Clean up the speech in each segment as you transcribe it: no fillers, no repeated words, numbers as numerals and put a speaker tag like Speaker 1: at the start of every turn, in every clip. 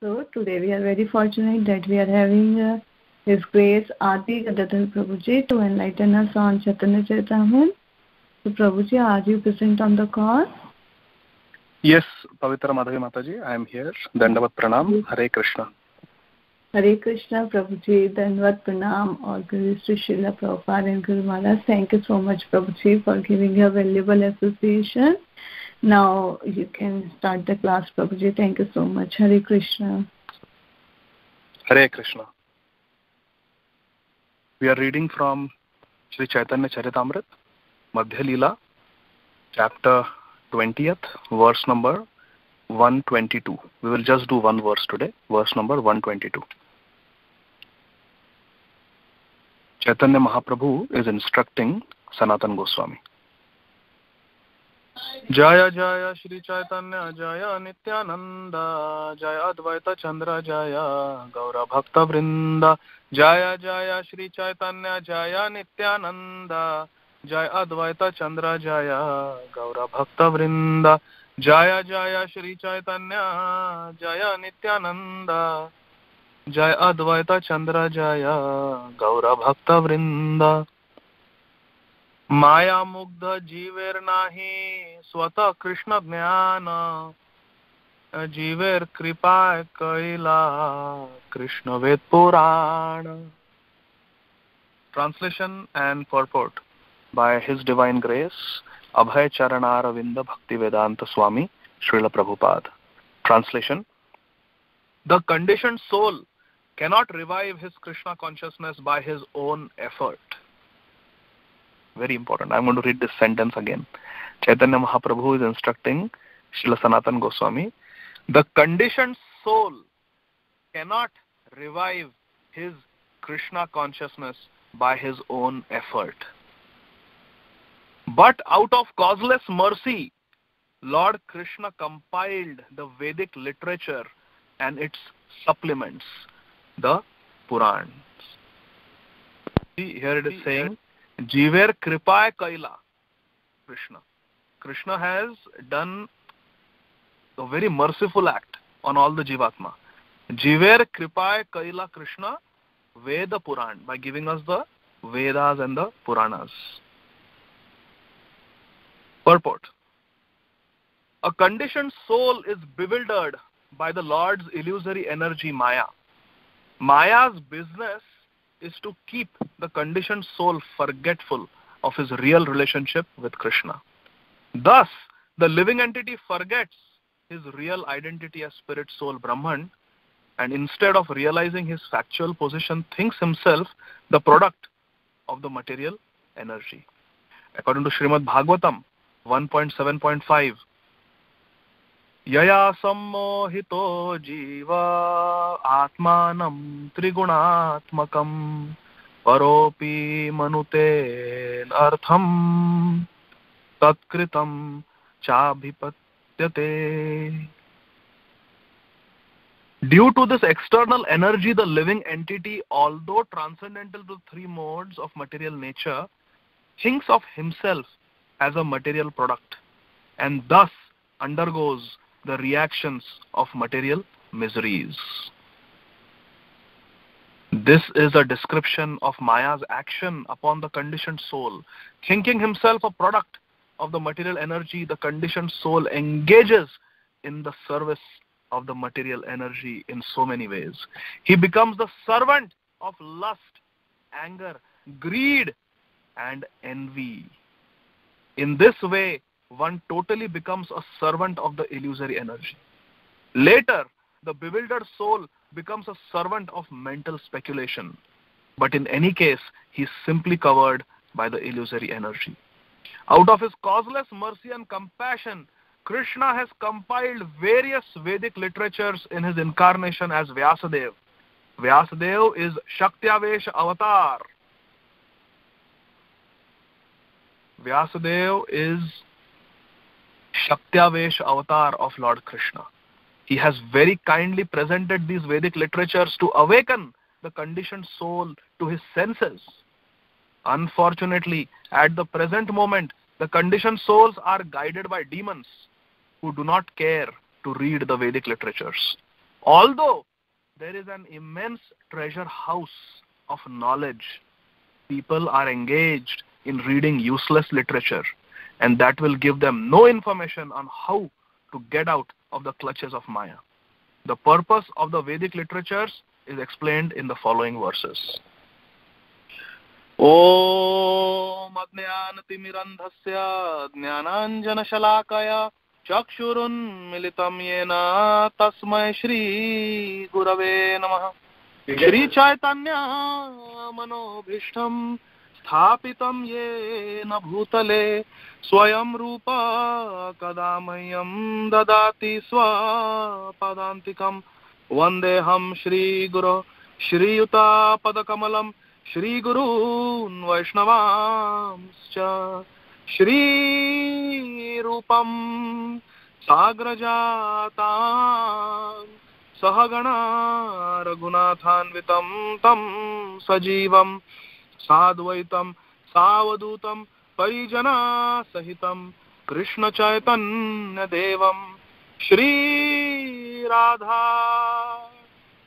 Speaker 1: So today we are very fortunate that we are having His Grace Adi Gadadhar Prabhuji to enlighten us on Chaitanya Charitamrita. So Prabhuji, are you present on the call?
Speaker 2: Yes, Pavitra Madhavi Mataji, I am here. Dandavat Pranam, Hare Krishna.
Speaker 1: Hare Krishna, Prabhuji, Dandavat Pranam, all glories to Srila Prabhupada and Guru Maharaj. Thank you so much, Prabhuji, for giving your valuable association. Now you can start the class, Prabhuji. Thank you so much. Hare Krishna.
Speaker 2: Hare Krishna. We are reading from Sri Chaitanya Charitamrita, Madhya Lila, chapter 20th, verse number 122. We will just do one verse today, verse number 122. Chaitanya Mahaprabhu is instructing Sanatan Goswami. Jaya Jaya Shri Chaitanya Jaya Nityananda Jaya Advaita Chandra Jaya Gaura Bhakta Vrinda Jaya Jaya Shri Chaitanya Jaya Nityananda Jaya Advaita Chandra Jaya Gaura Bhakta Vrinda Jaya Jaya Shri Chaitanya Jaya Nityananda Jaya Advaita Chandra Jaya Gaura Bhakta Vrinda माया मुग्ध जीवेर नाही स्वतः कृष्ण ज्ञान जीवेर कृपा कैला Krishna Veda Purana. Translation and purport by His Divine Grace Abhay Charanaravinda Bhaktivedanta Swami Srila Prabhupada. Translation: The conditioned soul cannot revive his Krishna consciousness by his own effort. Very important. I'm going to read this sentence again. Chaitanya Mahaprabhu is instructing Srila Sanatan Goswami. The conditioned soul cannot revive his Krishna consciousness by his own effort. But out of causeless mercy, Lord Krishna compiled the Vedic literature and its supplements, the Purans. See, here it is saying, Jiver Kripaya Kaila, Krishna. Krishna has done a very merciful act on all the Jivatma. Jiver Kripaya Kaila Krishna Veda Puran, by giving us the Vedas and the Puranas. Purport: A conditioned soul is bewildered by the Lord's illusory energy Maya. Maya's business is to keep the conditioned soul forgetful of his real relationship with Krishna. Thus, the living entity forgets his real identity as spirit soul Brahman, and instead of realizing his factual position, thinks himself the product of the material energy. According to Srimad Bhagavatam 1.7.5, Yaya sammohito jiva atmanam trigunatmakam paropi manute artham tatkritam chabhipatyate. Due to this external energy, the living entity, although transcendental to three modes of material nature, thinks of himself as a material product and thus undergoes the reactions of material miseries. This is a description of Maya's action upon the conditioned soul. Thinking himself a product of the material energy, the conditioned soul engages in the service of the material energy in so many ways. He becomes the servant of lust, anger, greed, and envy. In this way, one totally becomes a servant of the illusory energy. Later, the bewildered soul becomes a servant of mental speculation. But in any case, he is simply covered by the illusory energy. Out of his causeless mercy and compassion, Krishna has compiled various Vedic literatures in his incarnation as Vyasadeva. Vyasadeva is Shaktyavesha avatar. Vyasadeva is Shaktyavesha avatar of Lord Krishna. He has very kindly presented these Vedic literatures to awaken the conditioned soul to his senses. Unfortunately, at the present moment, the conditioned souls are guided by demons who do not care to read the Vedic literatures. Although there is an immense treasure house of knowledge, people are engaged in reading useless literature, and that will give them no information on how to get out of the clutches of Maya. The purpose of the Vedic literatures is explained in the following verses. Om Ajnanatimmirandhasya Jnananjanashalakaya Chakshurunmilitam Yena Tasmai Shri Gurave Namaha. Shri Chaitanya Manobhishtam Sthapitam Yena Bhutale Swayam Rupa Kadamahyam Dadati Swapadantikam Vandeham Shri Guru Shri Yuta Padakamalam Shri Gurun Vaishnavamscha Shri Rupam Sagrajatam Sahagana Raghunathanvitam Tam Sajivam Sadvaitam Savadutam Parijana Sahitam Krishna Chaitanya Devam Shri Radha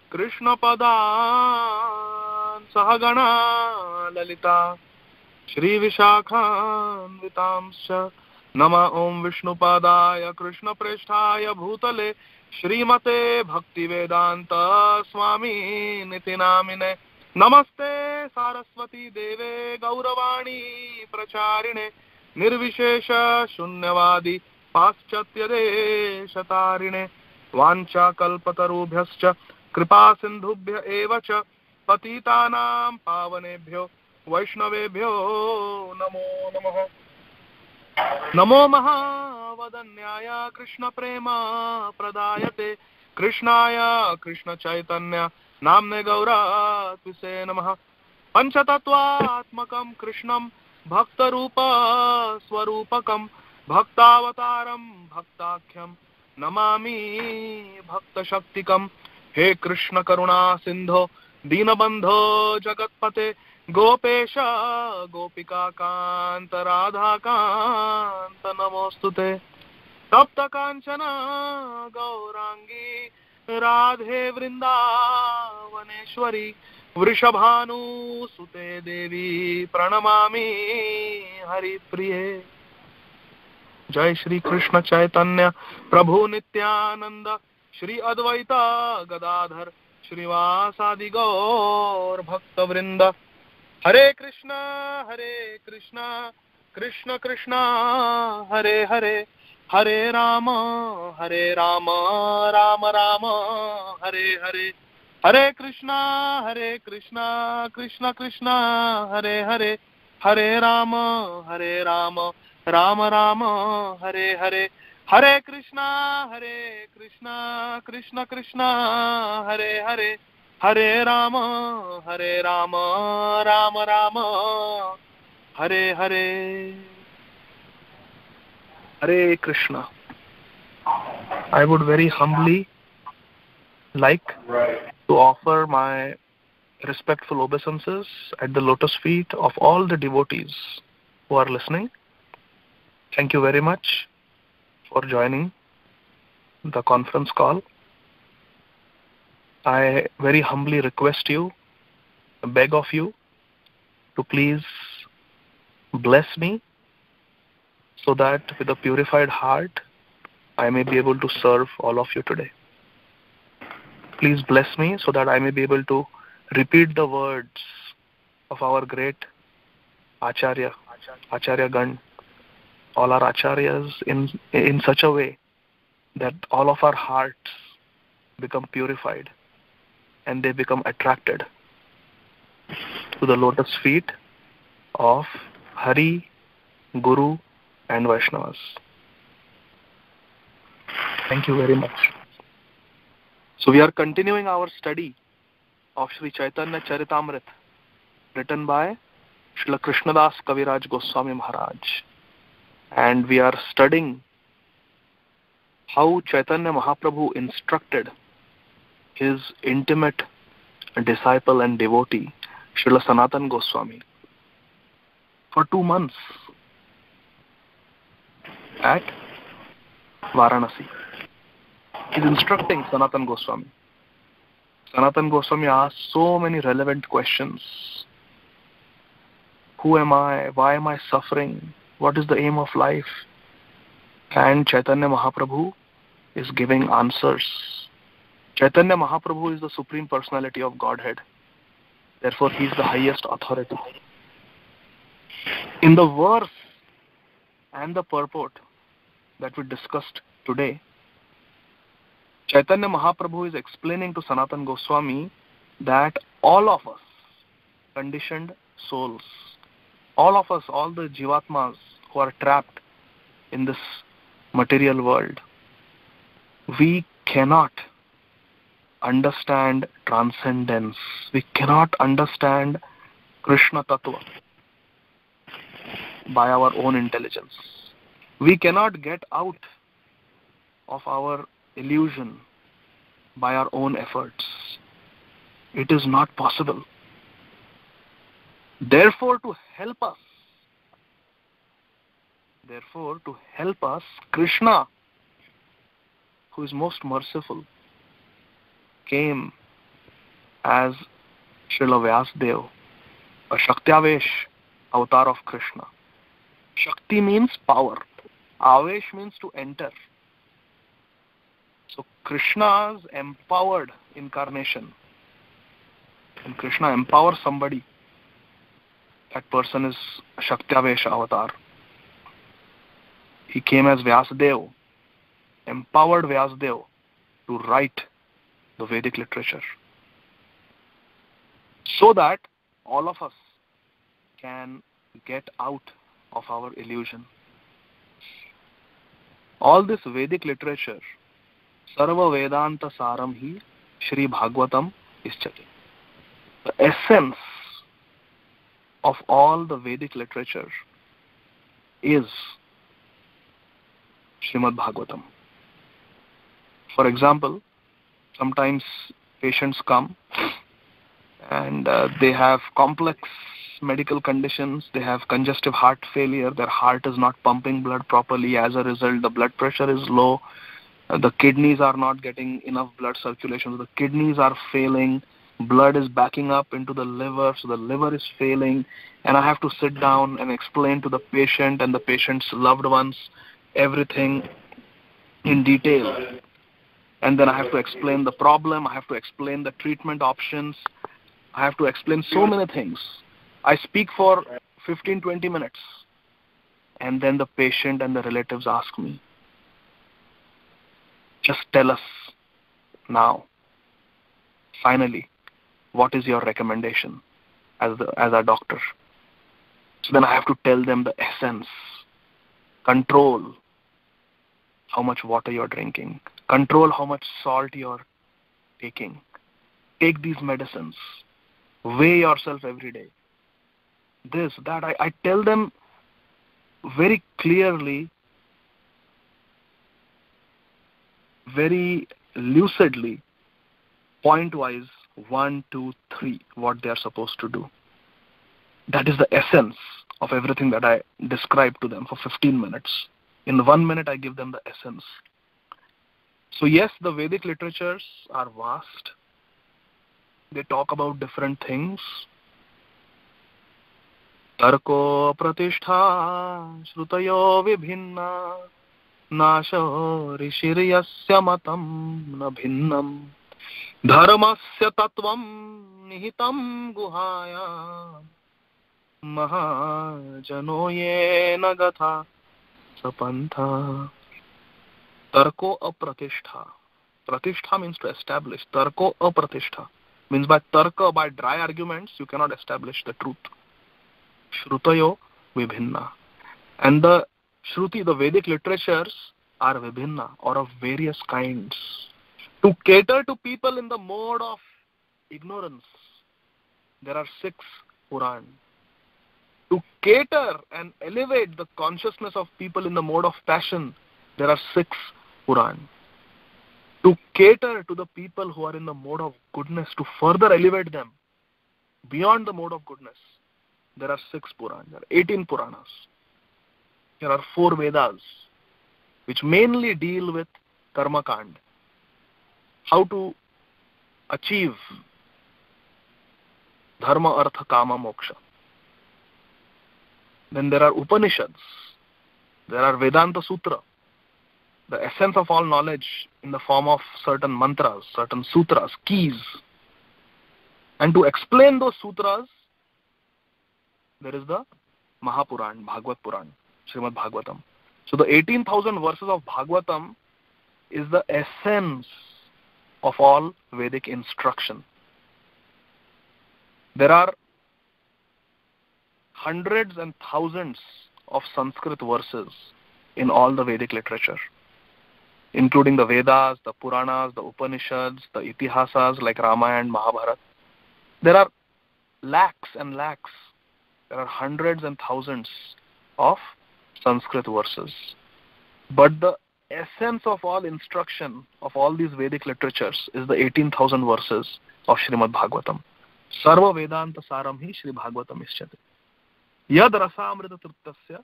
Speaker 2: Krishna Padan Sahagana Lalita Shri Vishakhan Vitamscha Nama Om Vishnu Padaya Krishna Presthaya Bhutale Shrimate Bhakti Vedanta Swami Nitinamine Namaste Saraswati Deve Gauravani Pracharine Nirvishesha Shunyavadi Paschatya Deshatarine Vancha Kalpatarubhyascha Kripa Sindhubhya Evacha Patitanam Pavanebhyo Vaishnavebhyo Namo Namaha. Namo Mahavadanyaya Krishna Prema Pradayate Krishnaya Krishna Chaitanya Namne Gaura Tvise Namaha. Panchatattvatmakam Krishnam Bhakta Rupa Swarupakam Bhaktavataram Bhaktakhyam Namami Bhakta Shaktikam. He Krishna Karuna Sindho Dinabandho Jagatpate Gopesha Gopika Kanta Radha Kanta Namostute Tapta Kanchana Gaurangi Radhe Vrindavaneshwari Vrishabhanu Sute Devi Pranamami Hari Priye. Jai Shri Krishna Chaitanya Prabhu Nityananda Shri Advaita Gadadhar Shrivasadi Gaur Bhakta Vrinda. Hare Krishna Krishna Krishna Hare Hare Hare Rama Rama Rama Hare Hare. Hare Krishna Krishna Krishna Hare Hare Hare Rama Rama Rama Hare Hare. Hare Krishna Krishna Krishna Hare Hare Hare Rama Rama Rama Hare Hare. Hare Krishna. I would very humbly like to offer my respectful obeisances at the lotus feet of all the devotees who are listening. Thank you very much for joining the conference call. I very humbly request you, beg of you, to please bless me so that with a purified heart I may be able to serve all of you today. Please bless me so that I may be able to repeat the words of our great Acharya Gan, all our Acharyas in such a way that all of our hearts become purified and they become attracted to the lotus feet of Hari, Guru and Vaishnavas. Thank you very much. So we are continuing our study of Sri Chaitanya Charitamrita, written by Srila Krishnadas Kaviraj Goswami Maharaj. And we are studying how Chaitanya Mahaprabhu instructed his intimate disciple and devotee, Srila Sanatan Goswami, for 2 months at Varanasi. He is instructing Sanatan Goswami. Sanatana Goswami asked so many relevant questions. Who am I? Why am I suffering? What is the aim of life? And Chaitanya Mahaprabhu is giving answers. Chaitanya Mahaprabhu is the Supreme Personality of Godhead. Therefore, he is the highest authority. In the verse and the purport that we discussed today, Chaitanya Mahaprabhu is explaining to Sanatana Goswami that all of us, conditioned souls, all of us, all the Jivatmas who are trapped in this material world, we cannot understand transcendence. We cannot understand Krishna Tattva by our own intelligence. We cannot get out of our illusion by our own efforts. It is not possible. Therefore, to help us, Krishna, who is most merciful, came as Srila Vyasadeva, a Shaktiavesh avatar of Krishna. Shakti means power. Avesh means to enter. So Krishna's empowered incarnation. When Krishna empowers somebody, that person is a Shaktiavesh avatar. He came as Vyasadeva, empowered Vyasadeva to write the Vedic literature, so that all of us can get out of our illusion. All this Vedic literature, Sarva Vedanta Saram hi Shri Bhagavatam Ischati. The essence of all the Vedic literature is Srimad Bhagavatam. For example, sometimes patients come and they have complex medical conditions, they have congestive heart failure, their heart is not pumping blood properly, as a result the blood pressure is low, the kidneys are not getting enough blood circulation, so the kidneys are failing, blood is backing up into the liver, so the liver is failing, and I have to sit down and explain to the patient and the patient's loved ones everything in detail. And then I have to explain the problem, I have to explain the treatment options, I have to explain so many things. I speak for 15-20 minutes, and then the patient and the relatives ask me, just tell us now, finally, what is your recommendation as a doctor? So then I have to tell them the essence. Control how much water you're drinking. Control how much salt you're taking. Take these medicines. Weigh yourself every day. This, that. I tell them very clearly, very lucidly, point-wise, 1, 2, 3, what they are supposed to do. That is the essence of everything that I describe to them for 15 minutes. In 1 minute, I give them the essence. So yes, the Vedic literatures are vast. They talk about different things. Tarko pratishtha shrutayo vibhinna nasho rishiryasya matam na bhinnam dharmasya tattvam nihitam guhaya mahajano ye nagatha sapantha. Tarko apratishtha. Pratishtha means to establish. Tarko apratishtha means by tarka, by dry arguments, you cannot establish the truth. Shrutayo vibhinna. And the Shruti, the Vedic literatures, are vibhinna, or of various kinds. To cater to people in the mode of ignorance, there are 6 Puran. To cater and elevate the consciousness of people in the mode of passion, there are 6 Puran. To cater to the people who are in the mode of goodness, to further elevate them beyond the mode of goodness, there are 6 Puranas. There are 18 Puranas. There are 4 Vedas, which mainly deal with Karma Kand. How to achieve dharma, artha, kama, moksha. Then there are Upanishads, there are Vedanta Sutra, the essence of all knowledge in the form of certain mantras, certain sutras, keys. And to explain those sutras, there is the Mahapuran, Bhagavad Puran, Srimad Bhagavatam. So the 18,000 verses of Bhagavatam is the essence of all Vedic instruction. There are hundreds and thousands of Sanskrit verses in all the Vedic literature, including the Vedas, the Puranas, the Upanishads, the Itihasas like Ramayana and Mahabharata. There are lakhs and lakhs. There are hundreds and thousands of Sanskrit verses. But the essence of all instruction of all these Vedic literatures is the 18,000 verses of Srimad Bhagavatam. Sarva Vedanta Saram hi Shri Bhagavatam ischate. Yad rasamrita triptasya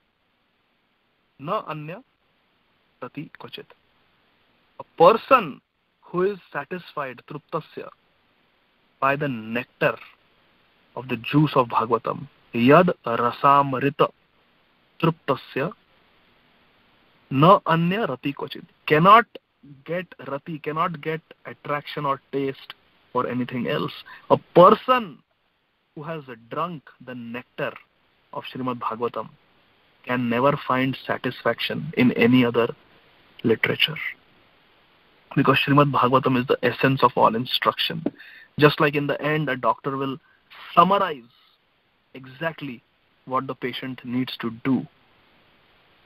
Speaker 2: na anya tati kvachit. A person who is satisfied, triptasya, by the nectar of the juice of Bhagavatam, yad rasamrita triptasya na anya rati kvachit, cannot get rati, cannot get attraction or taste or anything else. A person who has drunk the nectar of Srimad Bhagavatam can never find satisfaction in any other literature. Because Srimad Bhagavatam is the essence of all instruction. Just like in the end, a doctor will summarize exactly what the patient needs to do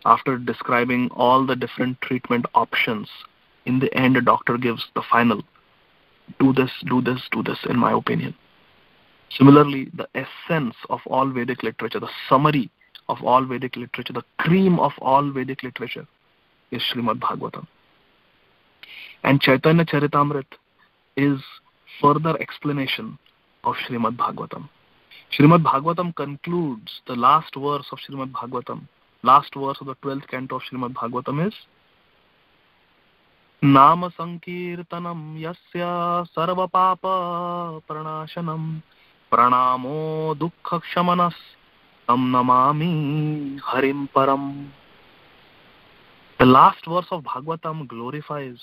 Speaker 2: after describing all the different treatment options. In the end, a doctor gives the final, do this, do this, do this, in my opinion. Similarly, the essence of all Vedic literature, the summary of all Vedic literature, the cream of all Vedic literature is Srimad Bhagavatam. And Chaitanya Charitamrita is further explanation of Srimad Bhagavatam. Srimad Bhagavatam concludes, the last verse of Srimad Bhagavatam, last verse of the 12th canto of Srimad Bhagavatam is Nama Sankirtanam Yasya Sarva Papa Pranashanam Pranamo Dukkha Kshamanas Tam Namami Harim Param. The last verse of Bhagavatam glorifies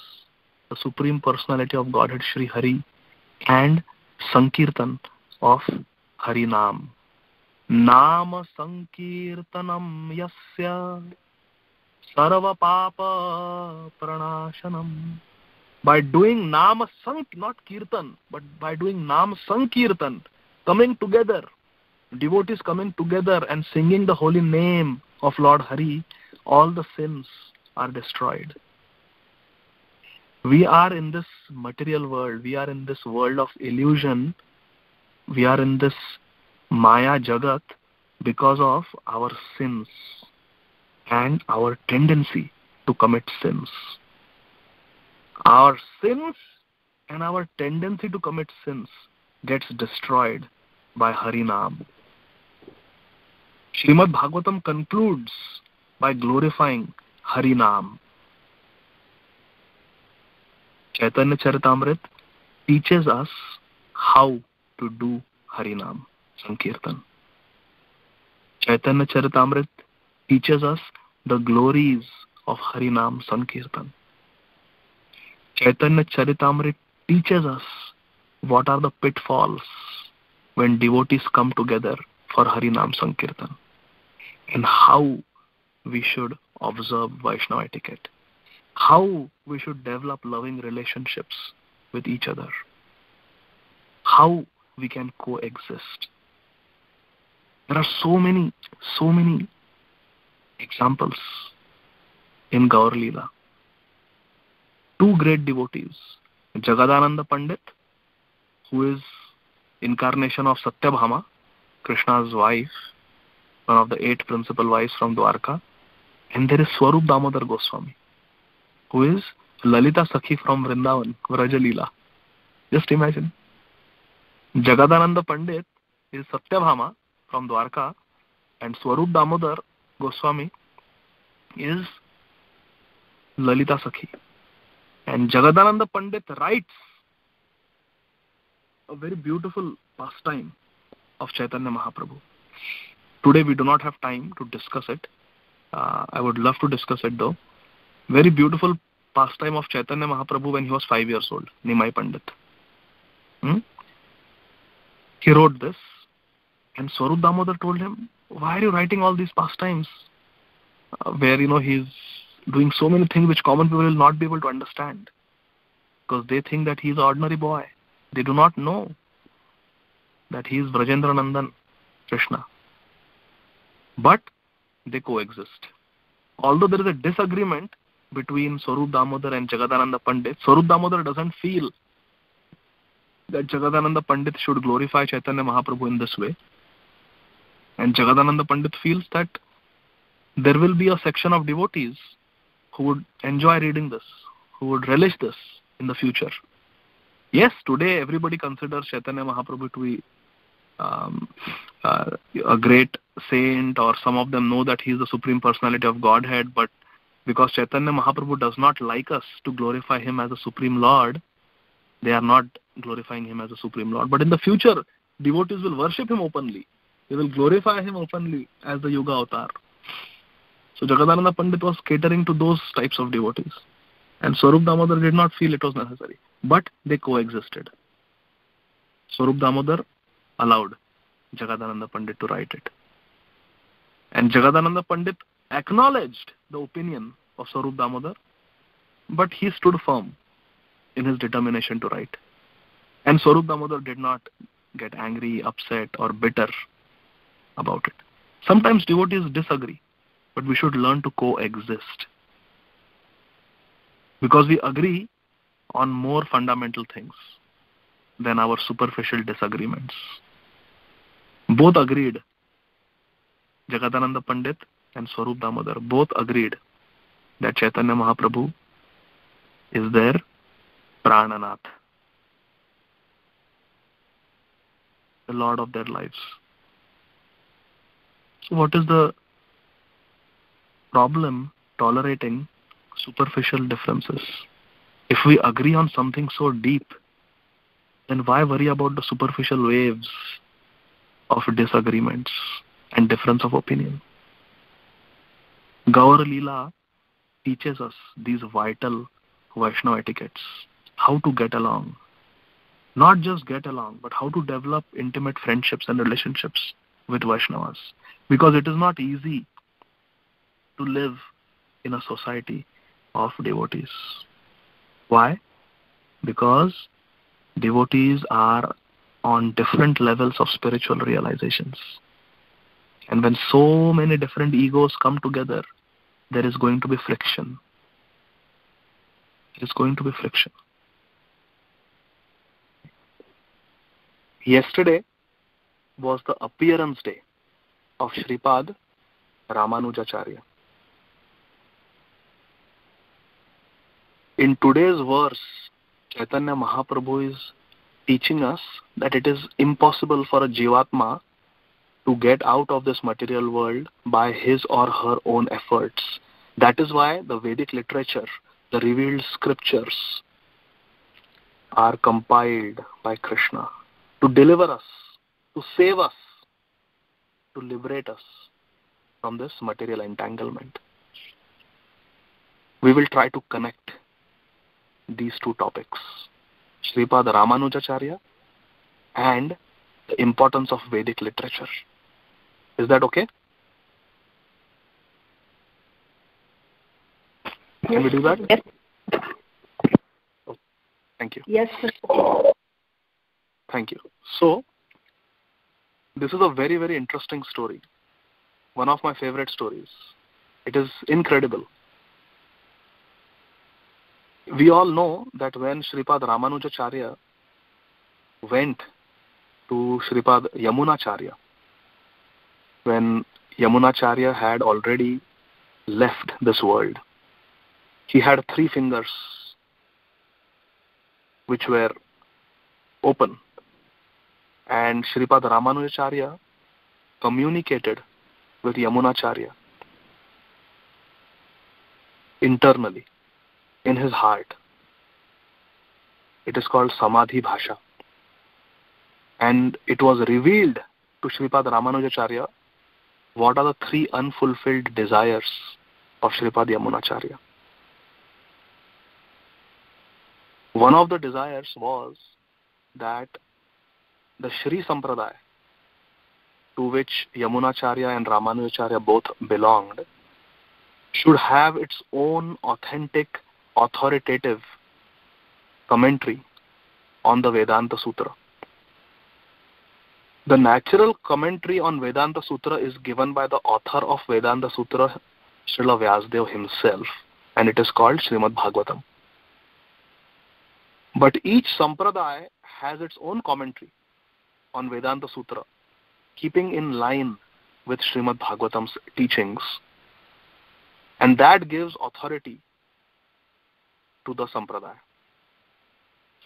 Speaker 2: the Supreme Personality of Godhead Shri Hari and Sankirtan of Harinam. Nama Sankirtanam Yasya Sarva Papa Pranashanam. By doing Nama Sank, not Kirtan, but by doing Nam Sankirtan, coming together, devotees coming together and singing the holy name of Lord Hari, all the sins are destroyed. We are in this material world, we are in this world of illusion, we are in this Maya Jagat because of our sins and our tendency to commit sins. Our sins and our tendency to commit sins gets destroyed by Harinam. Srimad Bhagavatam concludes by glorifying Harinam. Chaitanya Charitamrita teaches us how to do Harinam Sankirtan. Chaitanya Charitamrita teaches us the glories of Harinam Sankirtan. Chaitanya Charitamrita teaches us what are the pitfalls when devotees come together for Harinam Sankirtan and how we should observe Vaishnava etiquette, how we should develop loving relationships with each other, how we can coexist. There are so many examples in Gaur Lila. Two great devotees, Jagadananda Pandit, who is incarnation of Satyabhama, Krishna's wife, one of the 8 principal wives from Dwarka, and there is Swarup Damodar Goswami, who is Lalita Sakhi from Vrindavan, Vraja Lila. Just imagine. Jagadananda Pandit is Satyabhama from Dwarka, and Swarup Damodar Goswami is Lalita Sakhi. And Jagadananda Pandit writes a very beautiful pastime of Chaitanya Mahaprabhu. Today we do not have time to discuss it. I would love to discuss it though. Very beautiful pastime of Chaitanya Mahaprabhu when he was 5 years old, Nimai Pandit. He wrote this, and Swarup Damodar told him, why are you writing all these pastimes where he's doing so many things which common people will not be able to understand, because they think that he's an ordinary boy. They do not know that he is Brajendra Nandan Krishna. But they coexist. Although there is a disagreement between Swarup Damodar and Jagadananda Pandit, Swarup Damodar doesn't feel that Jagadananda Pandit should glorify Chaitanya Mahaprabhu in this way. And Jagadananda Pandit feels that there will be a section of devotees who would enjoy reading this, who would relish this in the future. Yes, today everybody considers Chaitanya Mahaprabhu to be a great saint, or some of them know that he is the Supreme Personality of Godhead, but because Chaitanya Mahaprabhu does not like us to glorify him as a Supreme Lord, they are not glorifying him as a Supreme Lord. But in the future, devotees will worship him openly. They will glorify him openly as the Yuga Avatar. So Jagadananda Pandit was catering to those types of devotees. And Swarup Damodar did not feel it was necessary. But they coexisted. Swarup Damodar allowed Jagadananda Pandit to write it. And Jagadananda Pandit acknowledged the opinion of Swarup Damodar, but he stood firm in his determination to write. And Swarup Damodar did not get angry, upset, or bitter about it. Sometimes devotees disagree, but we should learn to coexist, because we agree on more fundamental things than our superficial disagreements. Both agreed, Jagadananda Pandit and Swarup Damodar both agreed that Chaitanya Mahaprabhu is their Prananath, the Lord of their lives. So what is the problem tolerating superficial differences? If we agree on something so deep, then why worry about the superficial waves of disagreements and difference of opinion? Gadadhar Lila teaches us these vital Vaishnava etiquettes, how to get along. Not just get along, but how to develop intimate friendships and relationships with Vaishnavas. Because it is not easy to live in a society of devotees. Why? Because devotees are on different levels of spiritual realizations. And when so many different egos come together, there is going to be friction. There is going to be friction. Yesterday was the appearance day of Shripad Ramanujacharya. In today's verse, Chaitanya Mahaprabhu is teaching us that it is impossible for a Jivatma to get out of this material world by his or her own efforts. That is why the Vedic literature, the revealed scriptures, are compiled by Krishna to deliver us, to save us, to liberate us from this material entanglement. We will try to connect these two topics, Shripad Ramanujacharya and the importance of Vedic literature. Is that okay? Can we do that?
Speaker 1: Yes.
Speaker 2: Oh, thank you.
Speaker 1: Yes, sir.
Speaker 2: Thank you. So, this is a very, very interesting story. One of my favorite stories. It is incredible. We all know that when Shripad Ramanujacharya went to Shripad Yamunacharya, when Yamunacharya had already left this world, he had 3 fingers which were open, and Shripad Ramanujacharya communicated with Yamunacharya internally, in his heart. It is called Samadhi Bhasha. And it was revealed to Sripad Ramanujacharya what are the 3 unfulfilled desires of Sripad Yamunacharya. One of the desires was that the Shri Sampradaya, to which Yamunacharya and Ramanujacharya both belonged, should have its own authentic, authoritative commentary on the Vedanta Sutra. The natural commentary on Vedanta Sutra is given by the author of Vedanta Sutra, Srila Vyasadeva himself, and it is called Srimad Bhagavatam. But each Sampradaya has its own commentary on Vedanta Sutra, keeping in line with Srimad Bhagavatam's teachings, and that gives authority to the Sampradaya.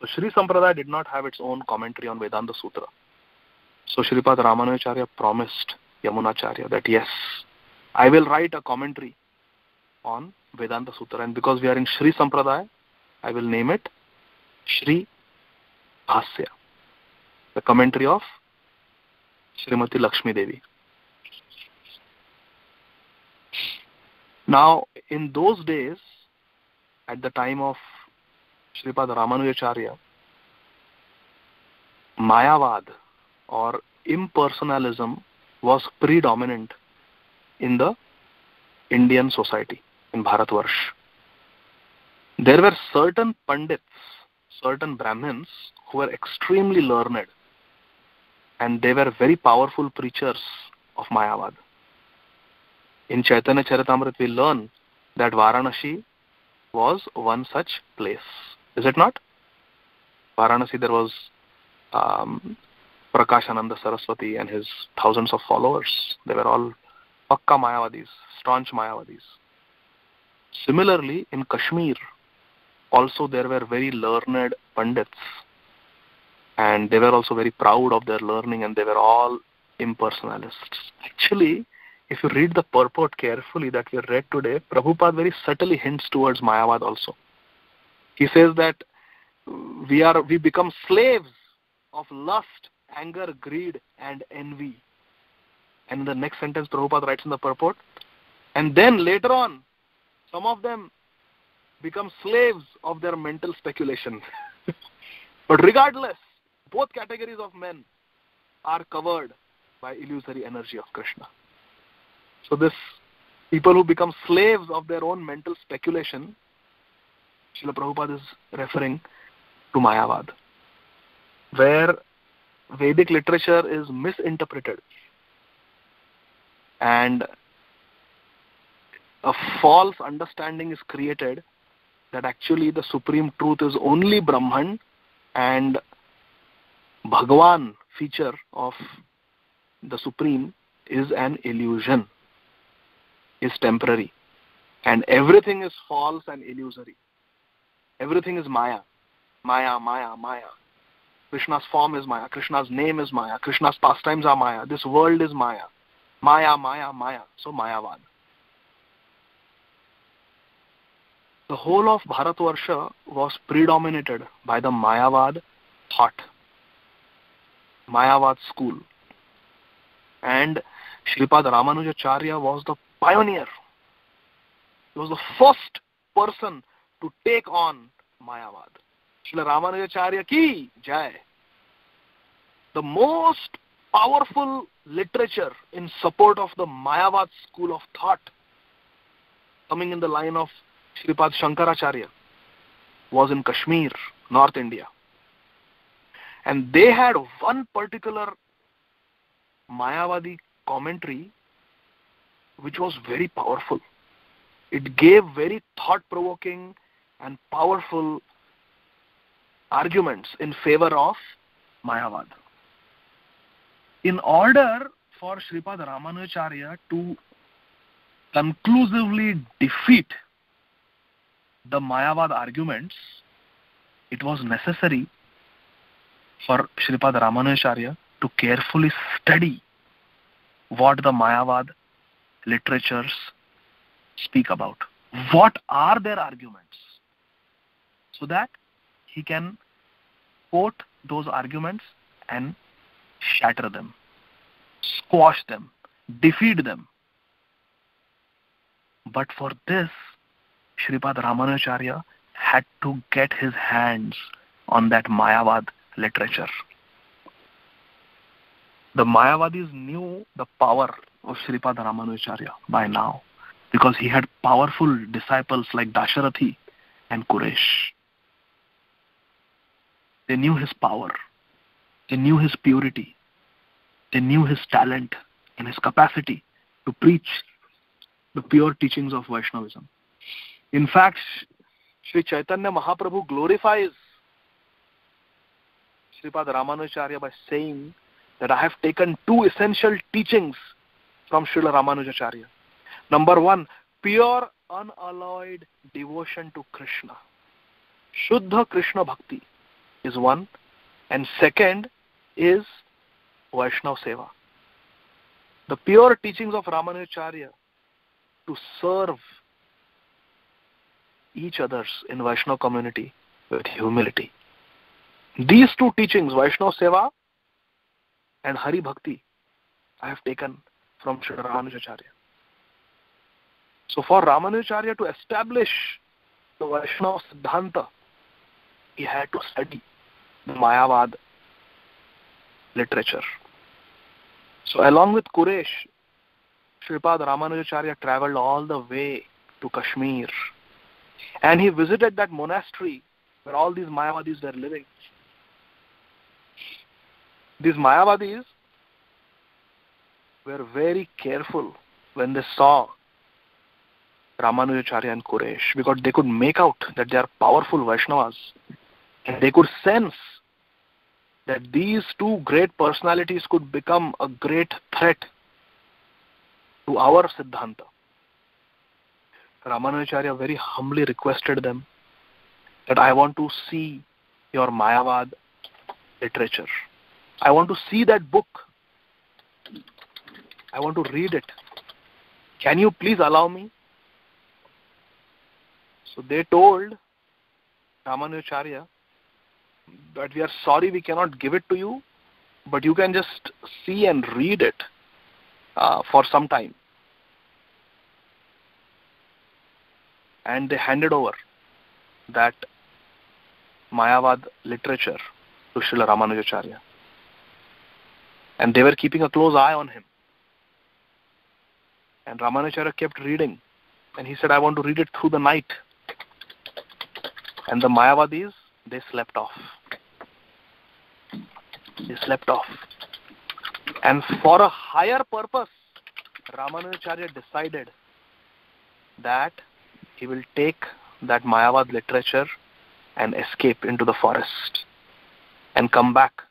Speaker 2: So Sri Sampradaya did not have its own commentary on Vedanta Sutra. So Sripad Ramanujacharya promised Yamunacharya that yes, I will write a commentary on Vedanta Sutra, and because we are in Sri Sampradaya, I will name it Sri Bhasya, the commentary of Srimati Lakshmi Devi. Now, in those days, at the time of Sripad Ramanujacharya, Mayavad or impersonalism was predominant in the Indian society, in Bharatvarsh. There were certain Pandits, certain Brahmins who were extremely learned, and they were very powerful preachers of Mayavad. In Chaitanya Charitamrita we learn that Varanasi was one such place. Is it not? Varanasi, there was Prakashananda Saraswati and his thousands of followers. They were all Pakka Mayavadis, staunch Mayavadis. Similarly, in Kashmir, also there were very learned Pandits, and they were also very proud of their learning, and they were all impersonalists. Actually, if you read the purport carefully that we read today, Prabhupada very subtly hints towards Mayavad also. He says that we become slaves of lust, anger, greed, and envy. And in the next sentence, Prabhupada writes in the purport, and then later on, some of them become slaves of their mental speculation. But regardless, both categories of men are covered by illusory energy of Krishna. So this people who become slaves of their own mental speculation, Srila Prabhupada is referring to Mayavad, where Vedic literature is misinterpreted and a false understanding is created that actually the supreme truth is only Brahman, and Bhagavan feature of the supreme is an illusion, is temporary, and everything is false and illusory. Everything is Maya. Maya, Maya, Maya. Krishna's form is Maya. Krishna's name is Maya. Krishna's pastimes are Maya. This world is Maya. Maya, Maya, Maya. So Mayavad. The whole of Bharatvarsha was predominated by the Mayavad thought, Mayavad school. And Sripad Ramanujacharya was the pioneer. He was the first person to take on Mayavad. Srila Ramanujacharya ki jai. The most powerful literature in support of the Mayavad school of thought, coming in the line of Sripad Shankaracharya, was in Kashmir, North India. And they had one particular Mayavadi commentary which was very powerful. It gave very thought-provoking and powerful arguments in favor of Mayavad. In order for Sripad Ramanujacharya to conclusively defeat the Mayavad arguments, it was necessary for Sripad Ramanujacharya to carefully study what the Mayavad literatures speak about. What are their arguments? So that he can quote those arguments and shatter them, squash them, defeat them. But for this, Sripad Ramanujacharya had to get his hands on that Mayavad literature. The Mayavadis knew the power of Sripad Ramanujacharya by now, because he had powerful disciples like Dasharathi and Quresh. They knew his power. They knew his purity. They knew his talent and his capacity to preach the pure teachings of Vaishnavism. In fact, Sri Chaitanya Mahaprabhu glorifies Sripad Ramanujacharya by saying that I have taken two essential teachings from Srila Ramanujacharya. Number one, pure unalloyed devotion to Krishna. Shuddha Krishna Bhakti is one, and second is Vaishnava Seva. The pure teachings of Ramanujacharya to serve each others in Vaishnava community with humility. These two teachings, Vaishnava Seva and Hari Bhakti, I have taken from Sri Ramanujacharya. So for Ramanujacharya to establish the Vaishnava Siddhanta, he had to study the Mayavad literature. So along with Quresh, Sripad Ramanujacharya traveled all the way to Kashmir, and he visited that monastery where all these Mayavadis were living. These Mayavadis were very careful when they saw Ramanujacharya and Quresh, because they could make out that they are powerful Vaishnavas, and they could sense that these two great personalities could become a great threat to our Siddhanta. Ramanujacharya very humbly requested them that I want to see your Mayavad literature. I want to see that book. I want to read it. Can you please allow me? So they told Ramanujacharya that we are sorry, we cannot give it to you, but you can just see and read it for some time. And they handed over that Mayavad literature to Srila Ramanujacharya. And they were keeping a close eye on him. And Ramanujacharya kept reading. And he said, I want to read it through the night. And the Mayavadis, they slept off. They slept off. And for a higher purpose, Ramanujacharya decided that he will take that Mayavad literature and escape into the forest and come back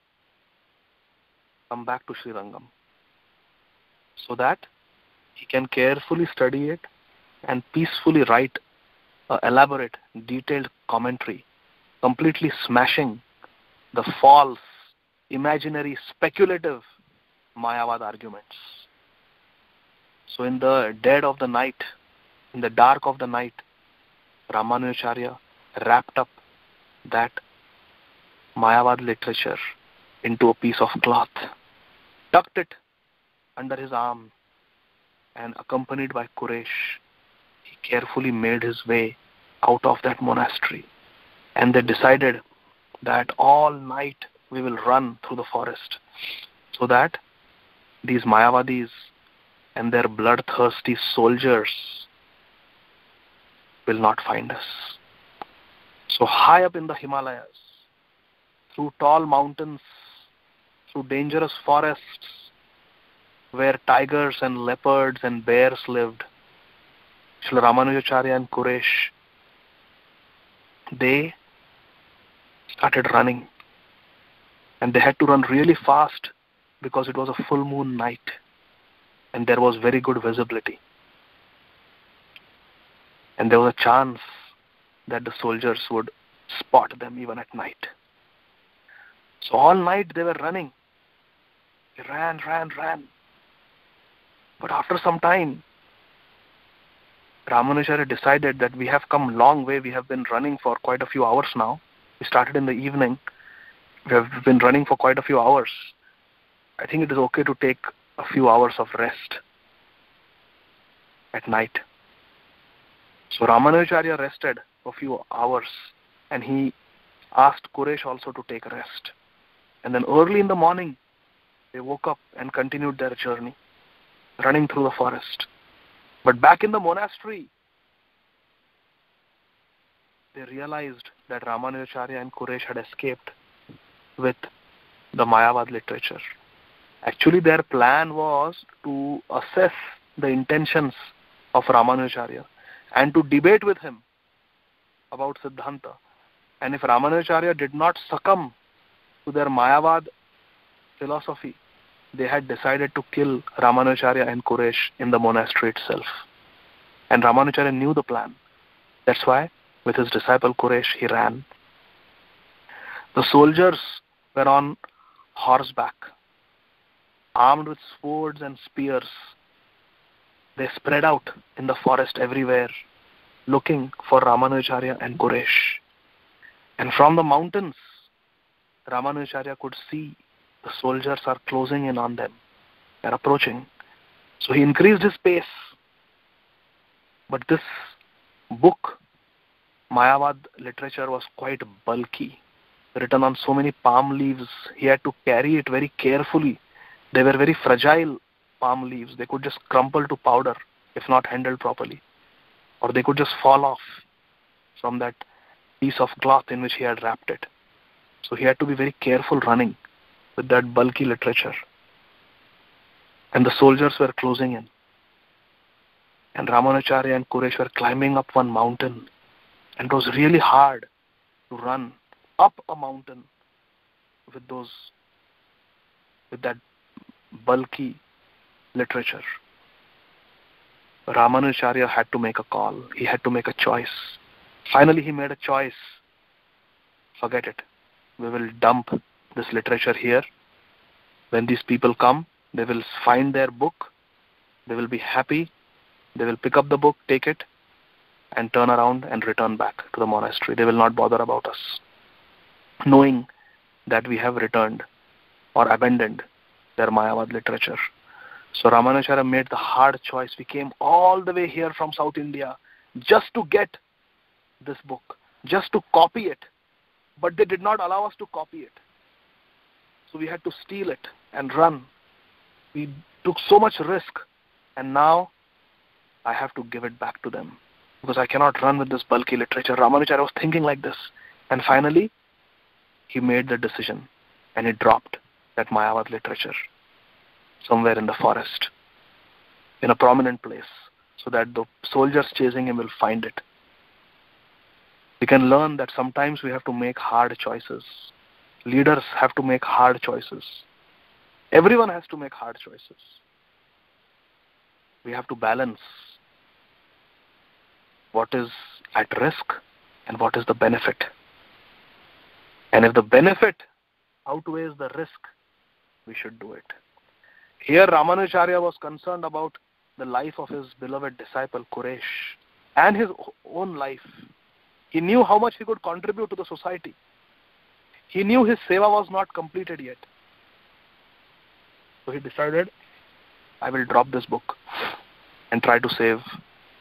Speaker 2: to Srirangam, so that he can carefully study it and peacefully write an elaborate, detailed commentary, completely smashing the false, imaginary, speculative Mayavad arguments. So in the dead of the night, in the dark of the night, Ramanujacharya wrapped up that Mayavad literature into a piece of cloth, tucked it under his arm, and accompanied by Quresh, he carefully made his way out of that monastery. And they decided that all night we will run through the forest, so that these Mayavadis and their bloodthirsty soldiers will not find us. So high up in the Himalayas, through tall mountains, through dangerous forests where tigers and leopards and bears lived, Srila Ramanujacharya and Quresh, they started running. And they had to run really fast because it was a full moon night and there was very good visibility. And there was a chance that the soldiers would spot them even at night. So all night they were running. They ran. But after some time, Ramanujacharya decided that we have come a long way. We have been running for quite a few hours now. We started in the evening. We have been running for quite a few hours. I think it is okay to take a few hours of rest at night. So Ramanujacharya rested for a few hours, and he asked Quresh also to take a rest. And then early in the morning, they woke up and continued their journey, running through the forest. But back in the monastery, they realized that Ramanujacharya and Quresh had escaped with the Mayavad literature. Actually, their plan was to assess the intentions of Ramanujacharya and to debate with him about Siddhanta. And if Ramanujacharya did not succumb to their Mayavad philosophy, they had decided to kill Ramanujacharya and Quresh in the monastery itself. And Ramanujacharya knew the plan. That's why, with his disciple Quresh, he ran. The soldiers were on horseback, armed with swords and spears. They spread out in the forest everywhere, looking for Ramanujacharya and Quresh. And from the mountains, Ramanujacharya could see the soldiers are closing in on them. They're approaching. So he increased his pace. But this book, Mayavad literature, was quite bulky, written on so many palm leaves. He had to carry it very carefully. They were very fragile palm leaves. They could just crumple to powder if not handled properly. Or they could just fall off from that piece of cloth in which he had wrapped it. So he had to be very careful running with that bulky literature. And the soldiers were closing in. And Ramanujacharya and Quresh were climbing up one mountain. And it was really hard to run up a mountain with that bulky literature. Ramanujacharya had to make a call. He had to make a choice. Finally, he made a choice. Forget it. We will dump this literature here. When these people come, they will find their book. They will be happy. They will pick up the book, take it, and turn around and return back to the monastery. They will not bother about us, knowing that we have returned or abandoned their Mayavad literature. So Ramanujacharya made the hard choice. We came all the way here from South India just to get this book, just to copy it. But they did not allow us to copy it. So we had to steal it and run. We took so much risk, and now I have to give it back to them because I cannot run with this bulky literature. Ramanujacharya was thinking like this. And finally, he made the decision and he dropped that Mayavad literature somewhere in the forest, in a prominent place, so that the soldiers chasing him will find it. We can learn that sometimes we have to make hard choices. Leaders have to make hard choices. Everyone has to make hard choices. We have to balance what is at risk and what is the benefit. And if the benefit outweighs the risk, we should do it. Here Ramanujacharya was concerned about the life of his beloved disciple Quresh and his own life. He knew how much he could contribute to the society. He knew his seva was not completed yet. So he decided, I will drop this book and try to save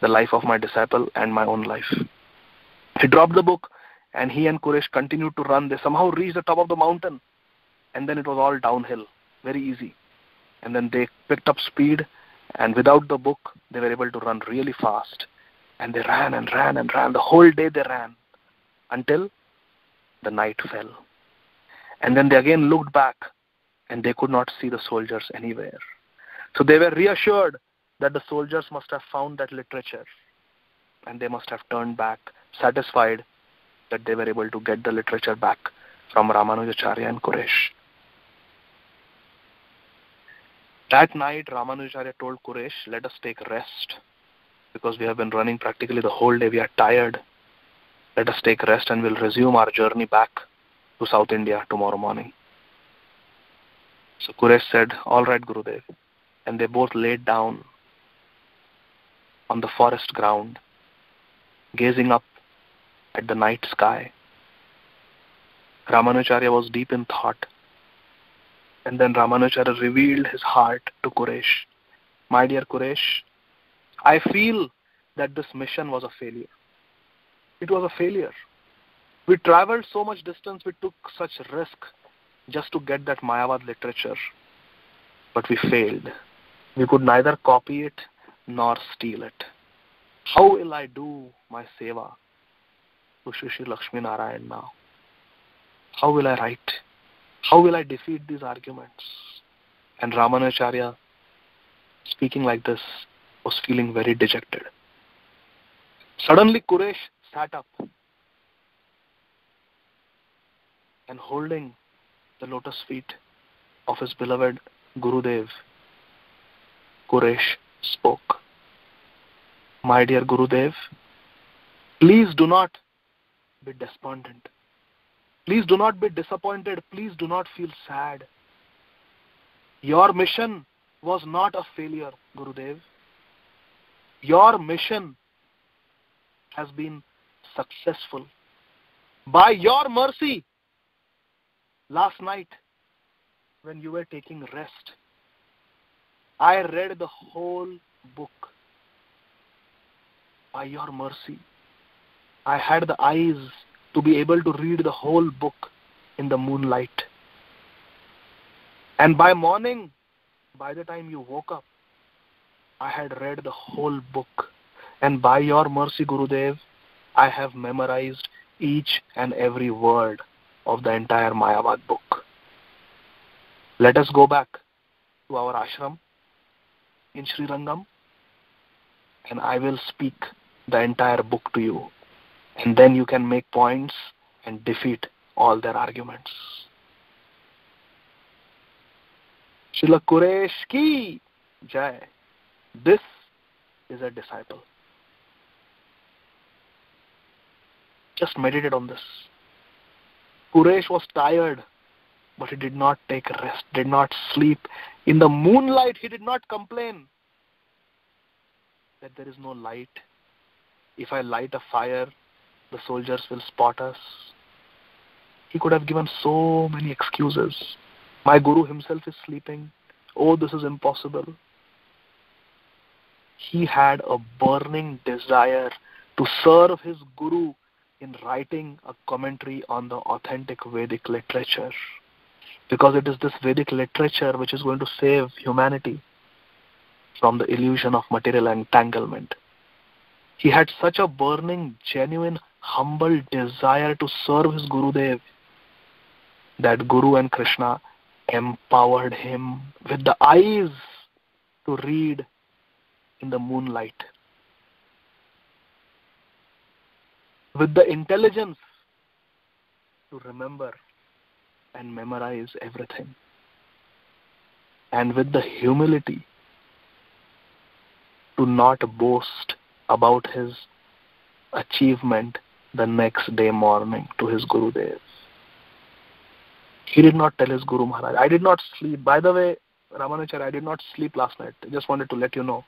Speaker 2: the life of my disciple and my own life. He dropped the book and he and Quresh continued to run. They somehow reached the top of the mountain and then it was all downhill, very easy. And then they picked up speed, and without the book, they were able to run really fast. And they ran and ran and ran. The whole day they ran until the night fell. And then they again looked back and they could not see the soldiers anywhere. So they were reassured that the soldiers must have found that literature and they must have turned back, satisfied that they were able to get the literature back from Ramanujacharya and Quresh. That night, Ramanujacharya told Quresh, let us take rest because we have been running practically the whole day. We are tired. Let us take rest and we'll resume our journey back to South India tomorrow morning. So Quresh said, all right, Gurudev. And they both laid down on the forest ground, gazing up at the night sky. Ramanujacharya was deep in thought. And then Ramanujacharya revealed his heart to Quresh. My dear Quresh, I feel that this mission was a failure. It was a failure. We traveled so much distance, we took such risk just to get that Mayavad literature. But we failed. We could neither copy it nor steal it. How will I do my seva to Shri Shri Lakshmi Narayan now? How will I write? How will I defeat these arguments? And Ramanujacharya, speaking like this, was feeling very dejected. Suddenly Quresh sat up and holding the lotus feet of his beloved Gurudev, Quresh spoke. My dear Gurudev, please do not be despondent. Please do not be disappointed. Please do not feel sad. Your mission was not a failure, Gurudev. Your mission has been successful. By your mercy, last night when you were taking rest, I read the whole book. By your mercy, I had the eyes to be able to read the whole book in the moonlight. And by morning, by the time you woke up, I had read the whole book. And by your mercy, Gurudev, I have memorized each and every word of the entire Mayavad book. Let us go back to our ashram in Sri Rangam, and I will speak the entire book to you. And then you can make points and defeat all their arguments. Srila Quresh ki jai. This is a disciple. Just meditate on this. Quresh was tired, but he did not take rest, did not sleep. In the moonlight, he did not complain that there is no light. If I light a fire, the soldiers will spot us. He could have given so many excuses. My Guru himself is sleeping. Oh, this is impossible. He had a burning desire to serve his Guru in writing a commentary on the authentic Vedic literature. Because it is this Vedic literature which is going to save humanity from the illusion of material entanglement. He had such a burning, genuine, humble desire to serve his Gurudev that Guru and Krishna empowered him with the eyes to read in the moonlight, with the intelligence to remember and memorize everything, and with the humility to not boast about his achievement the next day morning to his Gurudev. He did not tell his Guru Maharaj, I did not sleep. By the way, Ramanujacharya, I did not sleep last night. I just wanted to let you know.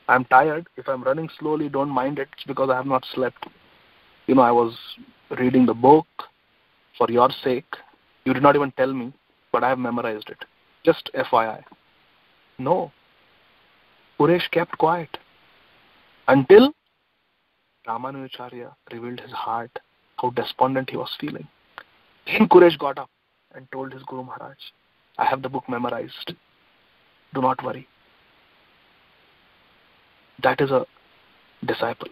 Speaker 2: I'm tired. If I'm running slowly, don't mind it. It's because I have not slept. I was reading the book for your sake. You did not even tell me, but I have memorized it. Just FYI. No. Quresh kept quiet until Ramanujacharya revealed his heart, how despondent he was feeling. Then Quresh got up and told his Guru Maharaj, I have the book memorized. Do not worry. That is a disciple.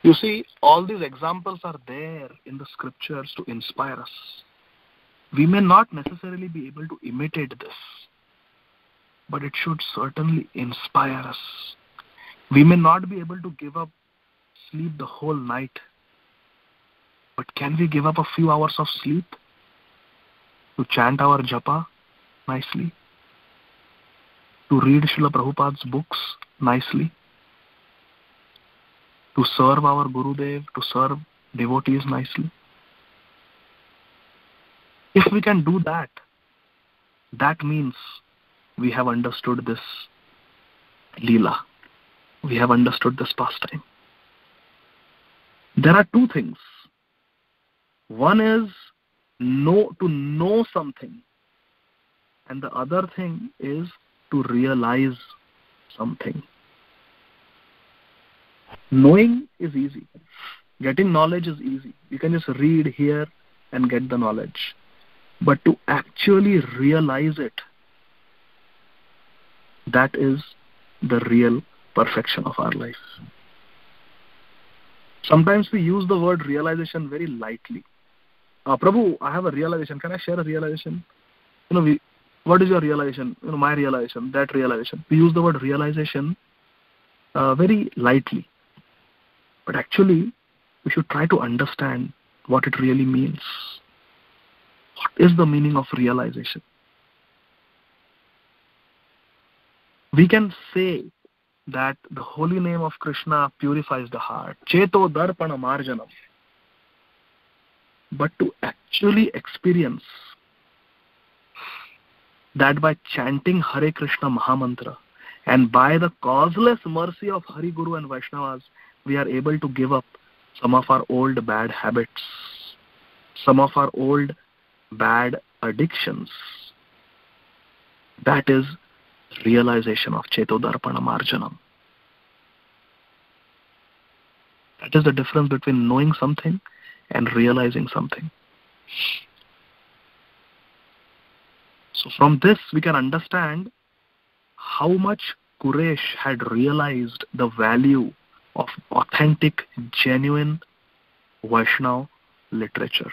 Speaker 2: You see, all these examples are there in the scriptures to inspire us. We may not necessarily be able to imitate this, but it should certainly inspire us. We may not be able to give up sleep the whole night, but can we give up a few hours of sleep to chant our japa nicely, to read Srila Prabhupada's books nicely, to serve our Gurudev, to serve devotees nicely? If we can do that, that means we have understood this Leela. We have understood this pastime. There are two things. One is to know something, and the other thing is to realize something. Knowing is easy. Getting knowledge is easy. You can just read, hear, and get the knowledge. But to actually realize it, that is the real perfection of our life. Sometimes we use the word realization very lightly. Prabhu, I have a realization. Can I share a realization? What is your realization? My realization, that realization. We use the word realization very lightly. But actually, we should try to understand what it really means. What is the meaning of realization? We can say that the holy name of Krishna purifies the heart. Cheto darpana marjanam. But to actually experience that by chanting Hare Krishna Mahamantra and by the causeless mercy of Hari Guru and Vaishnavas, we are able to give up some of our old bad habits, some of our old bad addictions. That is realization of Cheto Darpana Marjanam. That is the difference between knowing something and realizing something. So from this we can understand how much Quraysh had realized the value of authentic, genuine Vaishnava literature,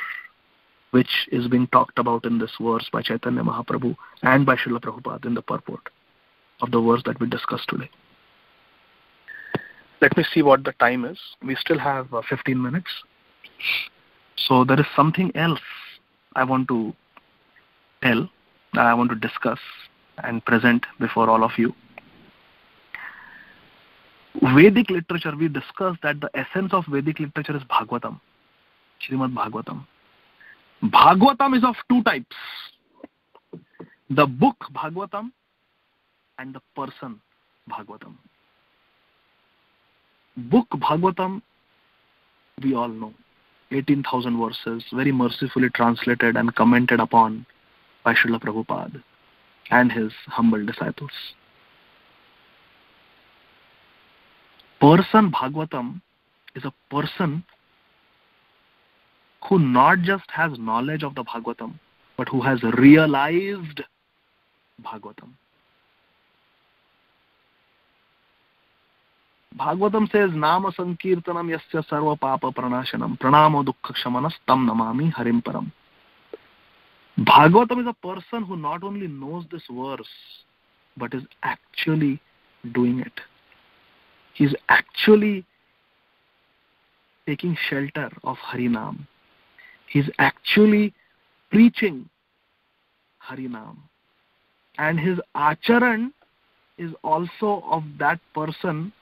Speaker 2: which is being talked about in this verse by Chaitanya Mahaprabhu and by Srila Prabhupada in the purport of the verse that we discussed today. Let me see what the time is. We still have 15 minutes. So there is something else I want to tell, I want to discuss and present before all of you. Vedic literature, we discussed that the essence of Vedic literature is Bhagavatam, Srimad Bhagavatam. Bhagavatam is of two types: the book Bhagavatam and the person Bhagavatam. Book Bhagavatam, we all know, 18,000 verses, very mercifully translated and commented upon by Srila Prabhupada and his humble disciples. Person Bhagavatam is a person who not just has knowledge of the Bhagavatam, but who has realized Bhagavatam. Bhagavatam says, Nama Sankirtanam Yasya Sarva Papa Pranashanam Pranamo Dukkha Kshamanas Tam Namami Harim Param. Bhagavatam is a person who not only knows this verse, but is actually doing it. He is actually taking shelter of Harinam. He is actually preaching Harinam. And his acharan is also of that person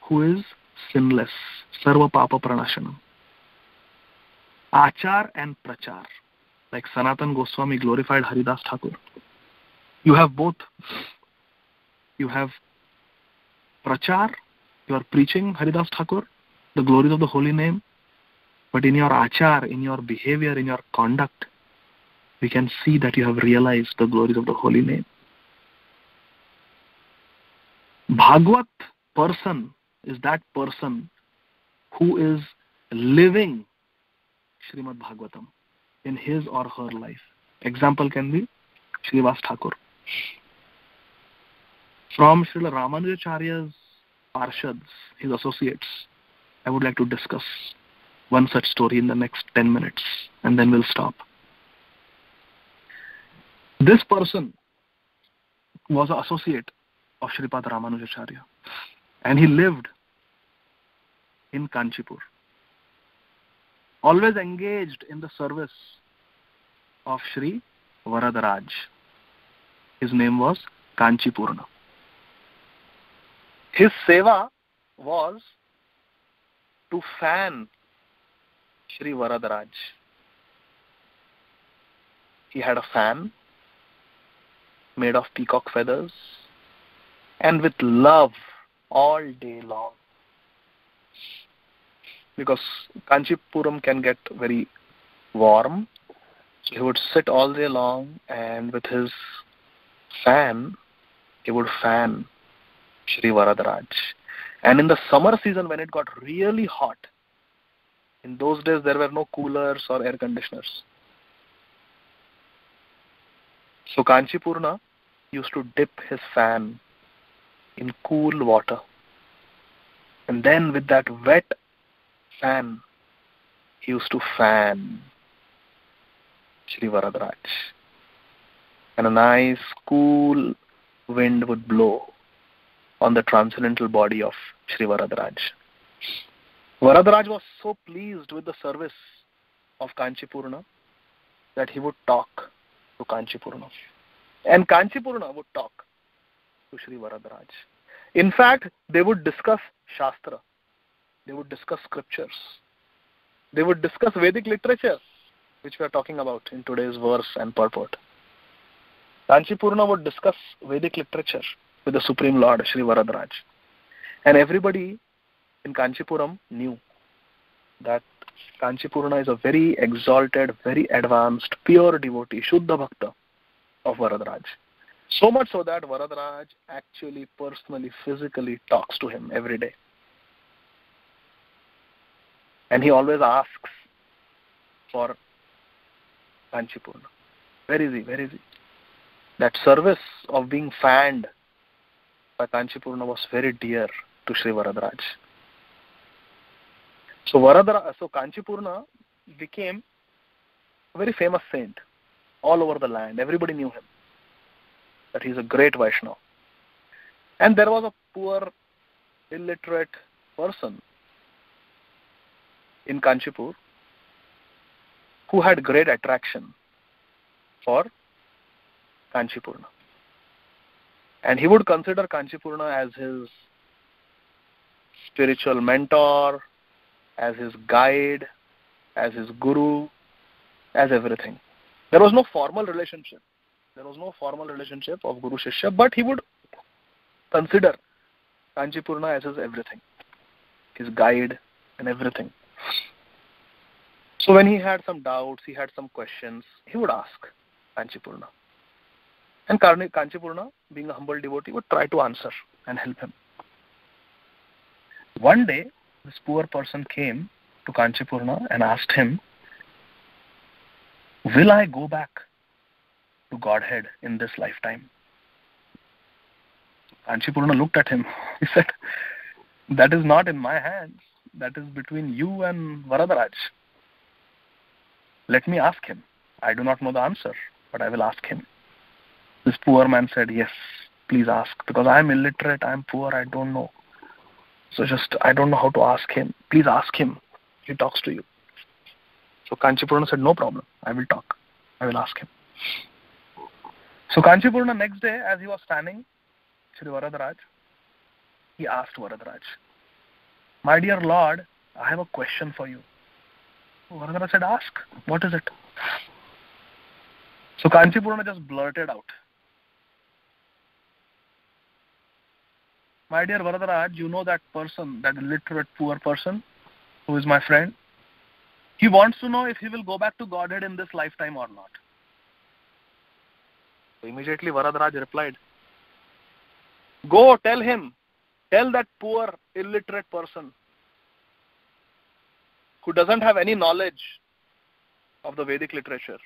Speaker 2: who is sinless. Sarva Papa Pranashanam. Achar and Prachar. Like Sanatan Goswami glorified Haridas Thakur. You have both. You have Prachar, you are preaching Haridas Thakur, the glories of the holy name, but in your achar, in your behavior, in your conduct, we can see that you have realized the glories of the holy name. Bhagavat person is that person who is living Srimad Bhagavatam in his or her life. Example can be Srivas Thakur. From Srila Ramanujacharya's Parshads, his associates, I would like to discuss one such story in the next 10 minutes, and then we'll stop. This person was an associate of Sripad Ramanujacharya, and he lived in Kanchipur, always engaged in the service of Sri Varadaraj. His name was Kanchipurna. His seva was to fan Sri Varadaraj. He had a fan made of peacock feathers, and with love all day long. Because Kanchipuram can get very warm. So he would sit all day long, and with his fan, he would fan Shri Varadaraj. And in the summer season, when it got really hot, in those days there were no coolers or air conditioners. So Kanchipurna used to dip his fan in cool water. And then with that wet fan, he used to fan Shri Varadaraj. And a nice cool wind would blow on the transcendental body of Shri Varadaraj. Varadaraj was so pleased with the service of Kanchipurna that he would talk to Kanchipurna. And Kanchipurna would talk to Shri Varadaraj. In fact, they would discuss Shastra. They would discuss scriptures. They would discuss Vedic literature, which we are talking about in today's verse and purport. Kanchipurna would discuss Vedic literature with the Supreme Lord, Shri Varadaraj. And everybody in Kanchipuram knew that Kanchipurna is a very exalted, very advanced, pure devotee, Shuddha Bhakta of Varadaraj. So much so that Varadaraj actually personally, physically talks to him every day. And he always asks for Kanchipurna. Where is he? Where is he? That service of being fanned by Kanchipurna was very dear to Sri Varadaraj. So Kanchipurna became a very famous saint all over the land. Everybody knew him, that he is a great Vaishnava. And there was a poor, illiterate person in Kanchipur who had great attraction for Kanchipurna. And he would consider Kanchipurna as his spiritual mentor, as his guide, as his guru, as everything. There was no formal relationship. There was no formal relationship of Guru-Shishya, but he would consider Kanchipurna as his everything, his guide and everything. So when he had some doubts, he had some questions, he would ask Kanchipurna. And Kanchipurna, being a humble devotee, would try to answer and help him. One day, this poor person came to Kanchipurna and asked him, "Will I go back to Godhead in this lifetime?" Kanchipurna looked at him. He said, "That is not in my hands. That is between you and Varadaraj. Let me ask him. I do not know the answer, but I will ask him." This poor man said, "Yes, please ask, because I am illiterate, I am poor, I don't know. So I don't know how to ask him. Please ask him. He talks to you." So Kanchipurna said, "No problem. I will talk. I will ask him." So Kanchipurna next day, as he was standing, Shri Varadaraj, he asked Varadaraj, "My dear Lord, I have a question for you." Varadaraj said, "Ask. What is it?" So Kanchipurna just blurted out, "My dear Varadaraj, you know that person, that illiterate poor person who is my friend? He wants to know if he will go back to Godhead in this lifetime or not." So immediately Varadaraj replied, "Go, tell him. Tell that poor illiterate person who doesn't have any knowledge of the Vedic literature.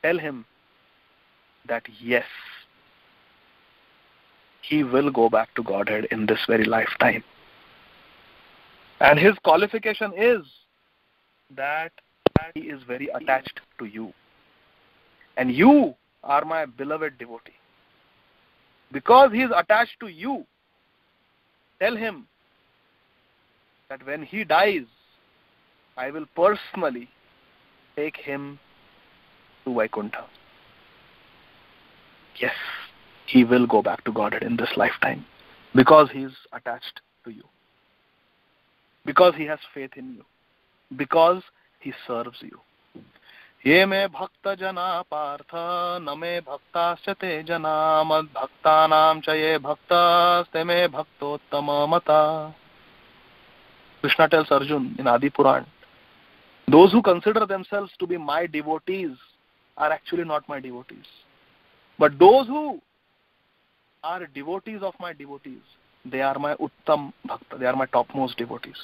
Speaker 2: Tell him that yes, he will go back to Godhead in this very lifetime. And his qualification is that he is very attached to you. And you are my beloved devotee. Because he is attached to you, tell him that when he dies, I will personally take him to Vaikuntha. Yes, he will go back to Godhead in this lifetime because he is attached to you, because he has faith in you, because he serves you. Ye me bhakta jana partha name bhaktasya te jana mad bhaktanam cha ye bhaktas te me bhaktottama mata. Krishna tells Arjun in Adi Puran Those who consider themselves to be my devotees are actually not my devotees. But those who are devotees of my devotees, they are my Uttam Bhakta, they are my topmost devotees.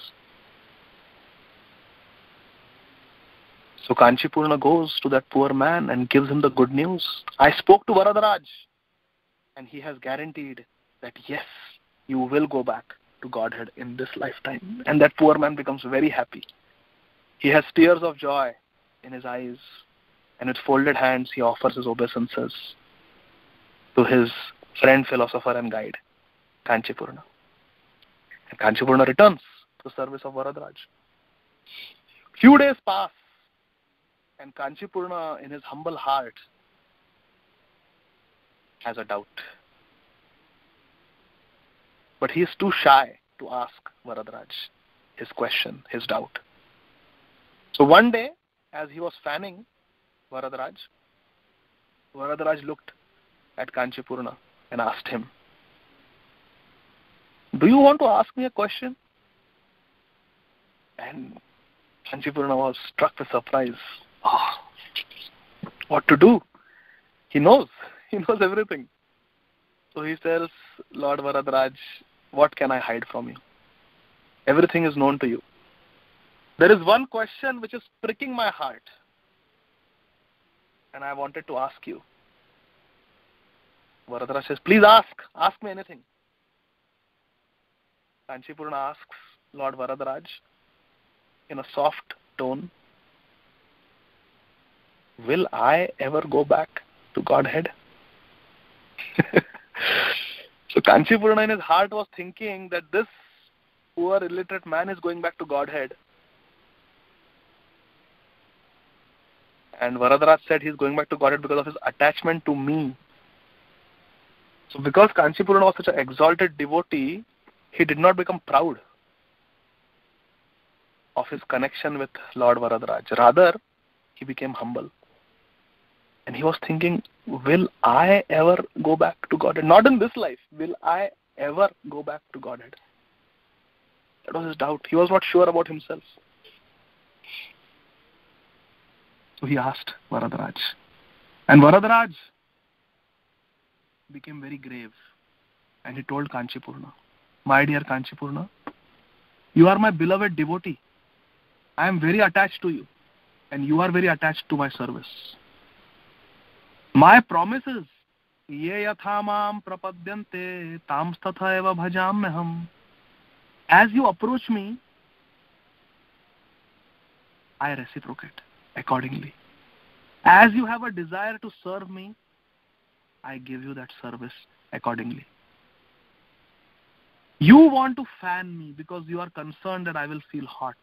Speaker 2: So Kanchipurna goes to that poor man and gives him the good news. I spoke to Varadaraj, and he has guaranteed that yes, you will go back to Godhead in this lifetime. And that poor man becomes very happy. He has tears of joy in his eyes, and with folded hands he offers his obeisances to his friend, philosopher and guide, Kanchipurna. And Kanchipurna returns to the service of Varadaraj. Few days pass, and Kanchipurna, in his humble heart, has a doubt. But he is too shy to ask Varadaraj his question, his doubt. So one day, as he was fanning Varadaraj looked at Kanchipurna and asked him, "Do you want to ask me a question?" And Kanchipurna was struck with surprise. What to do? He knows everything. So he tells Lord Varadaraj, "What can I hide from you? Everything is known to you. There is one question which is pricking my heart, and I wanted to ask you." Varadaraj says, "Please ask me anything." Kanchipurna asks Lord Varadaraj in a soft tone, "Will I ever go back to Godhead?" So Kanchipurna in his heart was thinking that this poor illiterate man is going back to Godhead. And Varadaraj said he's going back to Godhead because of his attachment to me. So because Kanchipurna was such an exalted devotee, he did not become proud of his connection with Lord Varadaraj. Rather, he became humble. And he was thinking, will I ever go back to Godhead? Not in this life. Will I ever go back to Godhead? That was his doubt. He was not sure about himself. So he asked Varadaraj. And Varadaraj became very grave. And he told Kanchipurna, "My dear Kanchipurna, you are my beloved devotee. I am very attached to you. And you are very attached to my service. My promise is, ye yatha mam prapadyante tam statha eva bhajamyaham. As you approach me, I reciprocate accordingly. As you have a desire to serve me, I give you that service accordingly. You want to fan me because you are concerned that I will feel hot.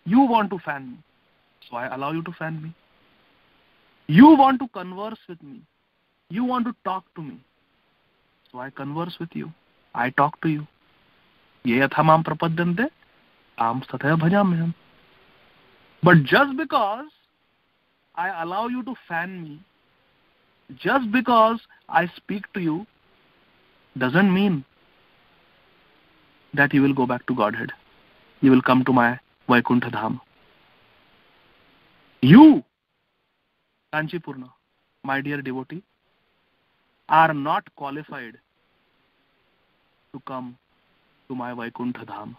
Speaker 2: You want to fan me, so I allow you to fan me. You want to converse with me. You want to talk to me, so I converse with you. I talk to you. Ye yatha mam prapadyante tam statha bhajamyaham. But just because I allow you to fan me, just because I speak to you, doesn't mean that you will go back to Godhead. You will come to my Vaikuntha Dham. You, Kanchipurna, my dear devotee, are not qualified to come to my Vaikuntha Dham.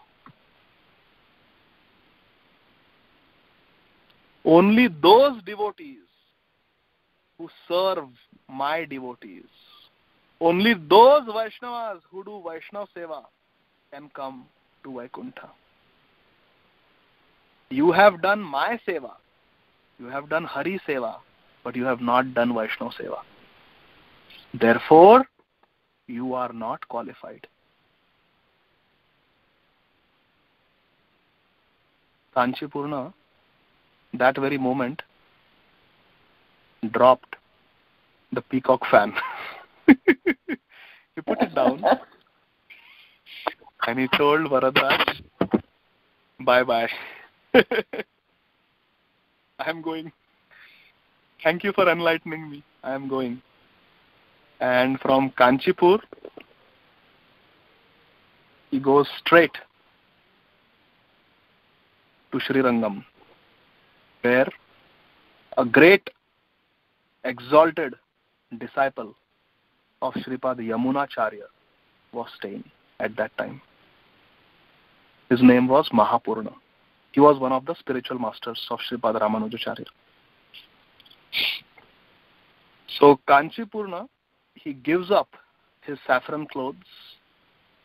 Speaker 2: Only those devotees who serve my devotees, only those Vaishnavas who do Vaishnava Seva can come to Vaikuntha. You have done my Seva, you have done Hari Seva, but you have not done Vaishnava Seva. Therefore, you are not qualified. Kanchipurna, that very moment, dropped the peacock fan. He put it down and he told Varadaraj, "Bye-bye. I am going. Thank you for enlightening me. I am going." And from Kanchipur, he goes straight to Srirangam, where a great exalted disciple of Sripad Ramanujacharya was staying at that time. His name was Mahapurna. He was one of the spiritual masters of Sripad Ramanujacharya. So Kanchipurna, he gives up his saffron clothes,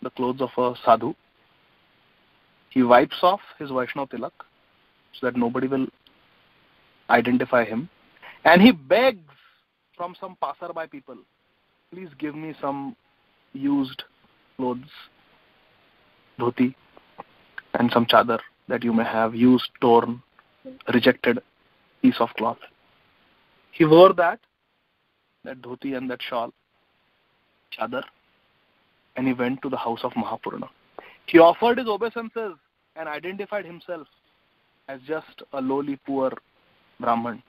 Speaker 2: the clothes of a sadhu. He wipes off his Vaishnava tilak so that nobody will identify him. And he begs from some passerby people, please give me some used clothes, dhoti, and some chadar that you may have, used, torn, rejected piece of cloth. He wore that dhoti and that shawl, chadar, and he went to the house of Mahapurna. He offered his obeisances and identified himself as just a lowly poor Brahman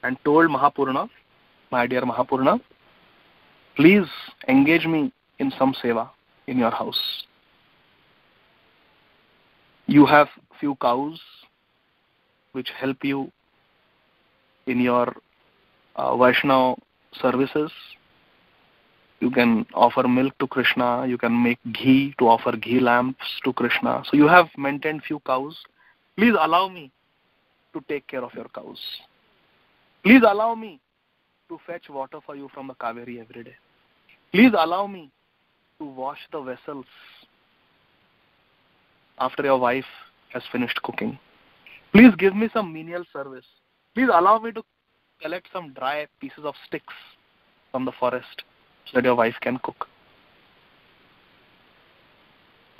Speaker 2: and told Mahapurna, my dear Mahapurna, please engage me in some seva in your house. You have few cows which help you in your Vaishnava services. You can offer milk to Krishna. You can make ghee to offer ghee lamps to Krishna. So you have maintained few cows. Please allow me to take care of your cows. Please allow me to fetch water for you from the Kaveri every day. Please allow me to wash the vessels after your wife has finished cooking. Please give me some menial service. Please allow me to collect some dry pieces of sticks from the forest so that your wife can cook.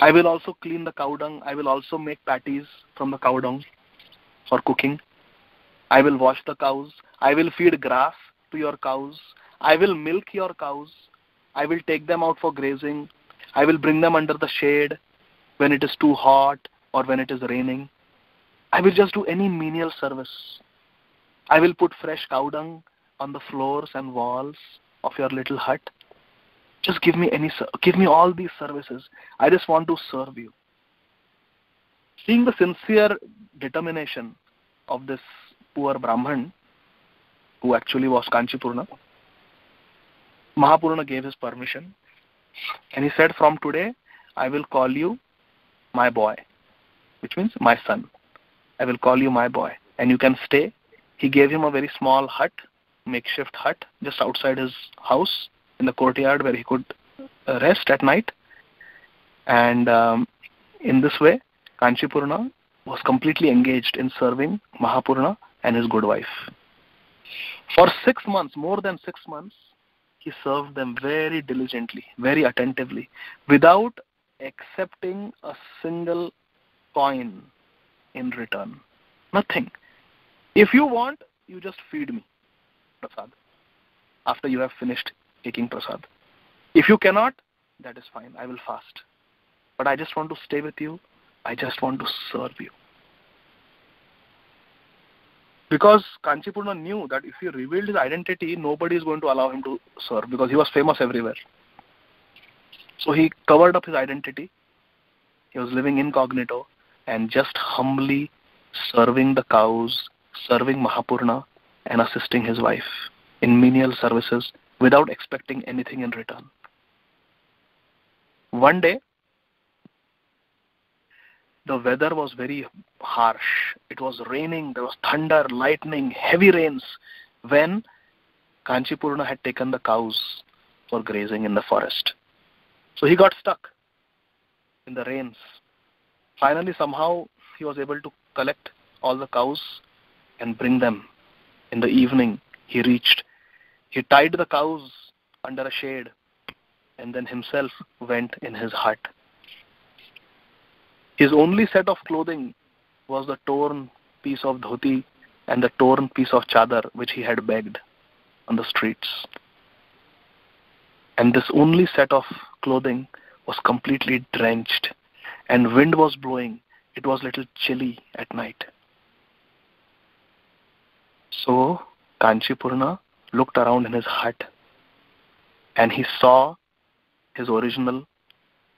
Speaker 2: I will also clean the cow dung. I will also make patties from the cow dung for cooking. I will wash the cows. I will feed grass to your cows. I will milk your cows. I will take them out for grazing. I will bring them under the shade when it is too hot or when it is raining. I will just do any menial service. I will put fresh cow dung on the floors and walls of your little hut. Just give me all these services. I just want to serve you. Seeing the sincere determination of this poor Brahman, who actually was Kanchipurna, Mahapurna gave his permission. And he said, from today, I will call you my boy, which means my son. I will call you my boy. And you can stay. He gave him a very small hut, makeshift hut, just outside his house in the courtyard where he could rest at night. And in this way, Kanchipurna was completely engaged in serving Mahapurna and his good wife. For 6 months, more than 6 months, he served them very diligently, very attentively, without accepting a single coin in return. Nothing. If you want, you just feed me prasad after you have finished taking prasad. If you cannot, that is fine. I will fast. But I just want to stay with you. I just want to serve you. Because Kanchipurna knew that if he revealed his identity, nobody is going to allow him to serve because he was famous everywhere. So he covered up his identity. He was living incognito and just humbly serving the cows, serving Mahapurna and assisting his wife in menial services without expecting anything in return. One day, the weather was very harsh. It was raining, there was thunder, lightning, heavy rains when Kanchipurna had taken the cows for grazing in the forest. So he got stuck in the rains. Finally, somehow, he was able to collect all the cows and bring them. In the evening, he tied the cows under a shade and then himself went in his hut. His only set of clothing was the torn piece of dhoti and the torn piece of chadar which he had begged on the streets. And this only set of clothing was completely drenched and wind was blowing. It was a little chilly at night. So Kanchipurna looked around in his hut and he saw his original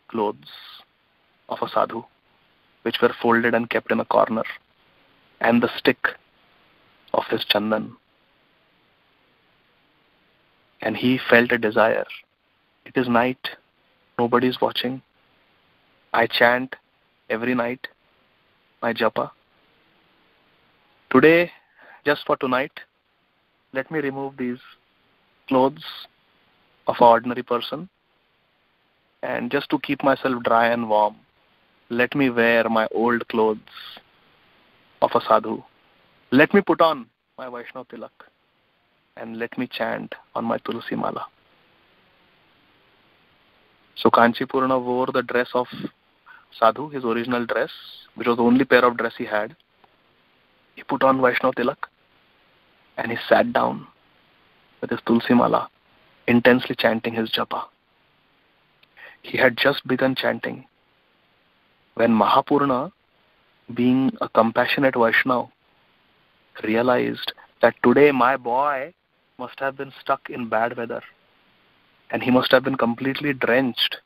Speaker 2: clothes of a sadhu, which were folded and kept in a corner. and the stick of his chandan. And he felt a desire. It is night, nobody is watching. I chant every night my japa. Today, just for tonight, let me remove these clothes of an ordinary person, and just to keep myself dry and warm, let me wear my old clothes of a sadhu. Let me put on my Vaishnava tilak, and let me chant on my tulsi mala. So Kanchipurna wore the dress of sadhu, his original dress, which was the only pair of dress he had. He put on Vaishnava tilak, and he sat down with his tulsi mala, intensely chanting his japa. He had just begun chanting when Mahapurna, being a compassionate Vaishnava, realized that today my boy must have been stuck in bad weather and he must have been completely drenched.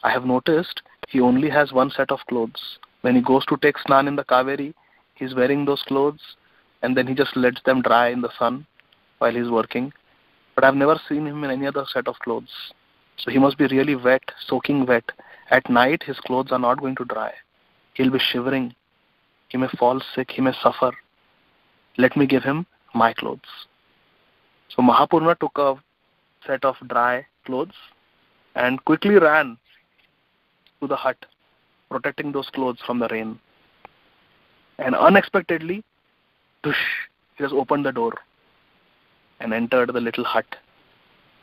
Speaker 2: I have noticed he only has one set of clothes. When he goes to take snan in the Kaveri, he's wearing those clothes and then he just lets them dry in the sun while he's working. But I've never seen him in any other set of clothes. So he must be really wet, soaking wet. At night, his clothes are not going to dry. He'll be shivering. He may fall sick. He may suffer. Let me give him my clothes. So Mahapurna took a set of dry clothes and quickly ran to the hut, protecting those clothes from the rain. And unexpectedly, he just opened the door and entered the little hut,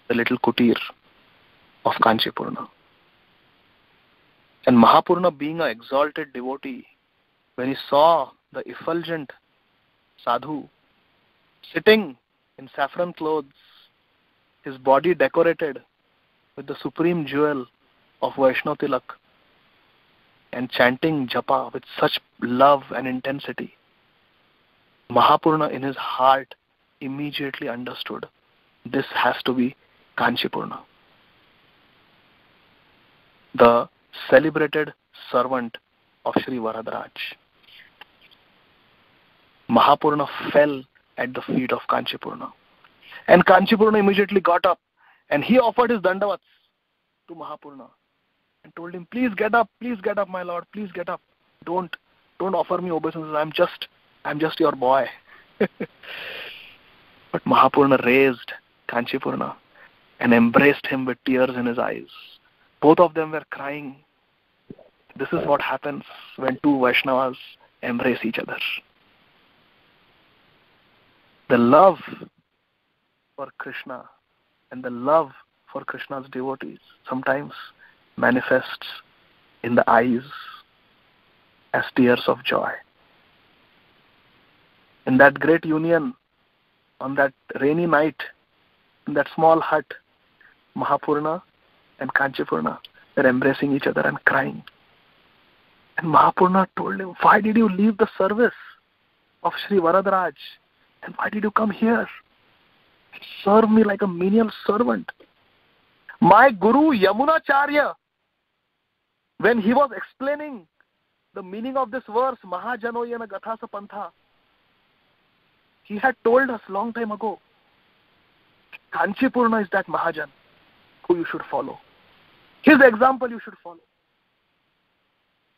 Speaker 2: the little kutir of Kanchipurna. And Mahapurna, being an exalted devotee, when he saw the effulgent sadhu sitting in saffron clothes, his body decorated with the supreme jewel of Vaishnava tilak, and chanting japa with such love and intensity, Mahapurna in his heart immediately understood this has to be Kanchipurna, the celebrated servant of Sri Varadaraj. Mahapurna fell at the feet of Kanchipurna. And Kanchipurna immediately got up and he offered his dandavats to Mahapurna and told him, please get up, my lord, please get up. Don't offer me obeisances. I'm just your boy. But Mahapurna raised Kanchipurna and embraced him with tears in his eyes. Both of them were crying. This is what happens when two Vaishnavas embrace each other. The love for Krishna and the love for Krishna's devotees sometimes manifests in the eyes as tears of joy. In that great union, on that rainy night, in that small hut, Mahapurna and Kanchipurna were embracing each other and crying. And Mahapurna told him, why did you leave the service of Sri Varadaraj? And why did you come here and serve me like a menial servant? My Guru Ramanujacharya, when he was explaining the meaning of this verse, Mahajanoyana Gathasa Pantha, he had told us long time ago, Kanchipurna is that Mahajan who you should follow. His example you should follow.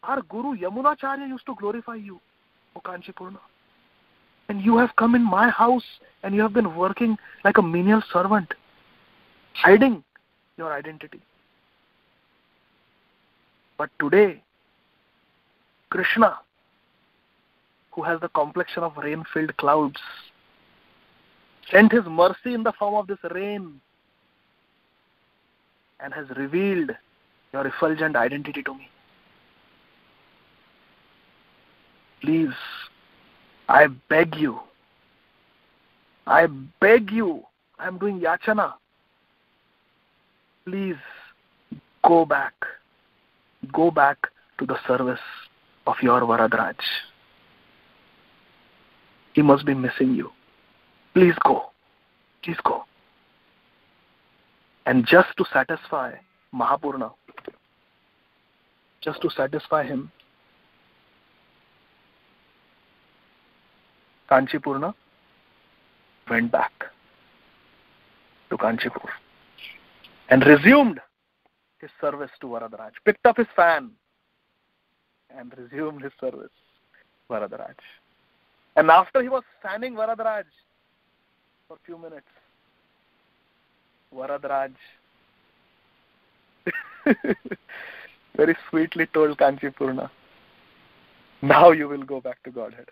Speaker 2: Our Guru Ramanujacharya used to glorify you, O Kanchipurna. And you have come in my house and you have been working like a menial servant, hiding your identity. But today, Krishna, who has the complexion of rain-filled clouds, sent his mercy in the form of this rain and has revealed your effulgent identity to me. Please, I beg you, I am doing yachana. Please go back to the service of your Varadaraj. He must be missing you. Please go. And just to satisfy Mahapurna, just to satisfy him, Kanchipurna, went back to Kanchipur and resumed his service to Varadaraj, picked up his fan and resumed his service to Varadaraj. And after he was fanning Varadaraj for a few minutes, Varadaraj very sweetly told Kanchipurna, now you will go back to Godhead.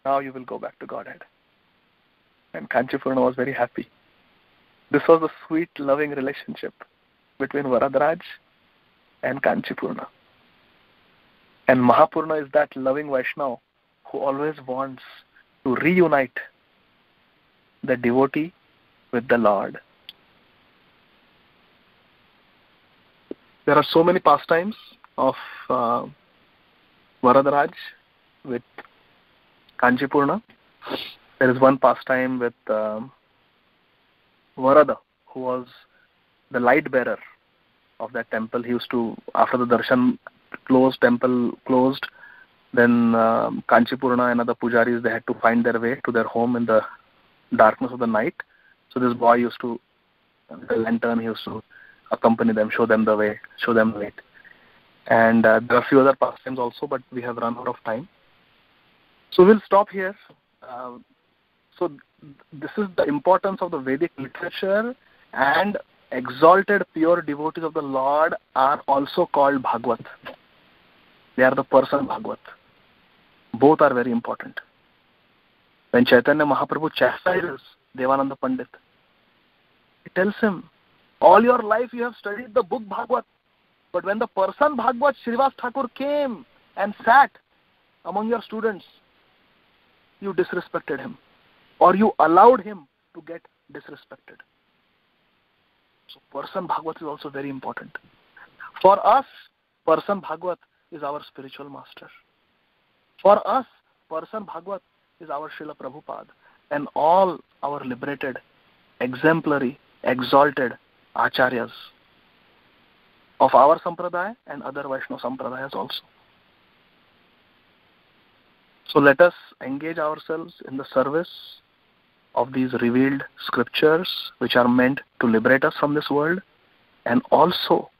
Speaker 2: Now you will go back to Godhead. And Kanchipurna was very happy. This was a sweet, loving relationship between Varadaraj and Kanchipurna. And Mahapurna is that loving Vaishnava who always wants to reunite the devotee with the Lord. There are so many pastimes of Varadaraj with Kanchipurna. There is one pastime with Varada, who was the light bearer of that temple. He used to, after the darshan temple closed, then Kanchipurna and other pujaris, they had to find their way to their home in the darkness of the night. So this boy used to, the lantern, he used to accompany them, show them the way, show them the way. And there are a few other pastimes also, but we have run out of time. So we'll stop here. So this is the importance of the Vedic literature, and exalted pure devotees of the Lord are also called Bhagavad. They are the person Bhagavad. Both are very important. When Chaitanya Mahaprabhu chastises Devananda Pandit, he tells him, all your life you have studied the book Bhagavad, but when the person Bhagavad, Srivas Thakur, came and sat among your students, you disrespected him, or you allowed him to get disrespected. So person Bhagavad is also very important. For us, person Bhagavad is our spiritual master. For us, person Bhagavad is our Srila Prabhupada and all our liberated, exemplary, exalted acharyas of our sampradaya and other Vaishnava sampradayas also. So let us engage ourselves in the service of these revealed scriptures which are meant to liberate us from this world, and also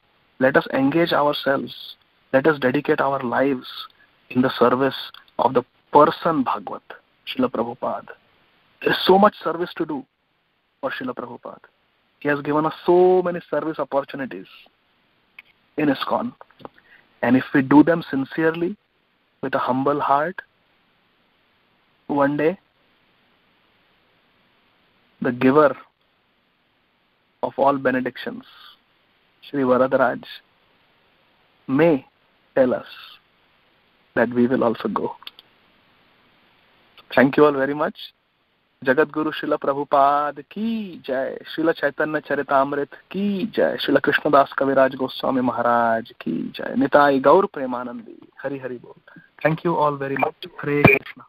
Speaker 2: let us engage ourselves, let us dedicate our lives in the service of the person Bhagavad, Srila Prabhupada. There is so much service to do for Srila Prabhupada. He has given us so many service opportunities in ISKCON. And if we do them sincerely, with a humble heart, one day, the giver of all benedictions, Sri Varadaraj, may tell us that we will also go. Thank you all very much. Jagat Guru Srila Prabhupada ki jai, Srila Chaitanya Charitamrit ki jai, Srila Krishnadas Kaviraj Goswami Maharaj ki jai, Nitai Gaur Premanandi, Hari Hari Bol. Thank you all very much. Hare Krishna.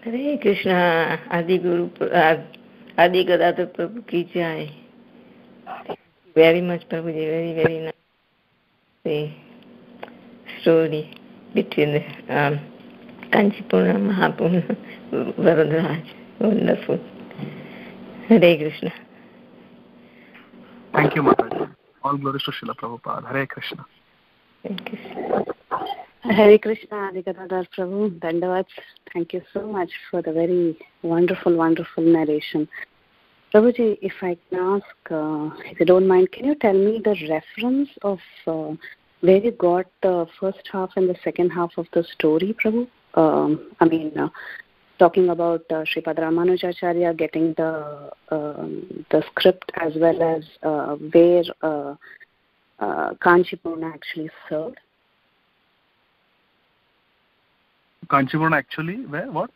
Speaker 3: Hare Krishna. Adi Gadadhar Prabhu ki jai. Thank you very much, Prabhuji. Very, very nice. The story between the Kanchipurna, Mahapurna, Varadaraj. Wonderful. Hare Krishna.
Speaker 2: Thank you, Mataji. All glories to Srila Prabhupada. Hare Krishna.
Speaker 3: Thank you.
Speaker 1: Hare Krishna, Adi Gadadhar Prabhu. Dandavats. Thank you so much for the very wonderful, wonderful narration. Prabhuji, if I can ask, if you don't mind, can you tell me the reference of where you got the first half and the second half of the story, Prabhu? Talking about Sripad Ramanujacharya getting the script, as well as where Kanchipurna actually served.
Speaker 2: Kanchipurna actually, where, what?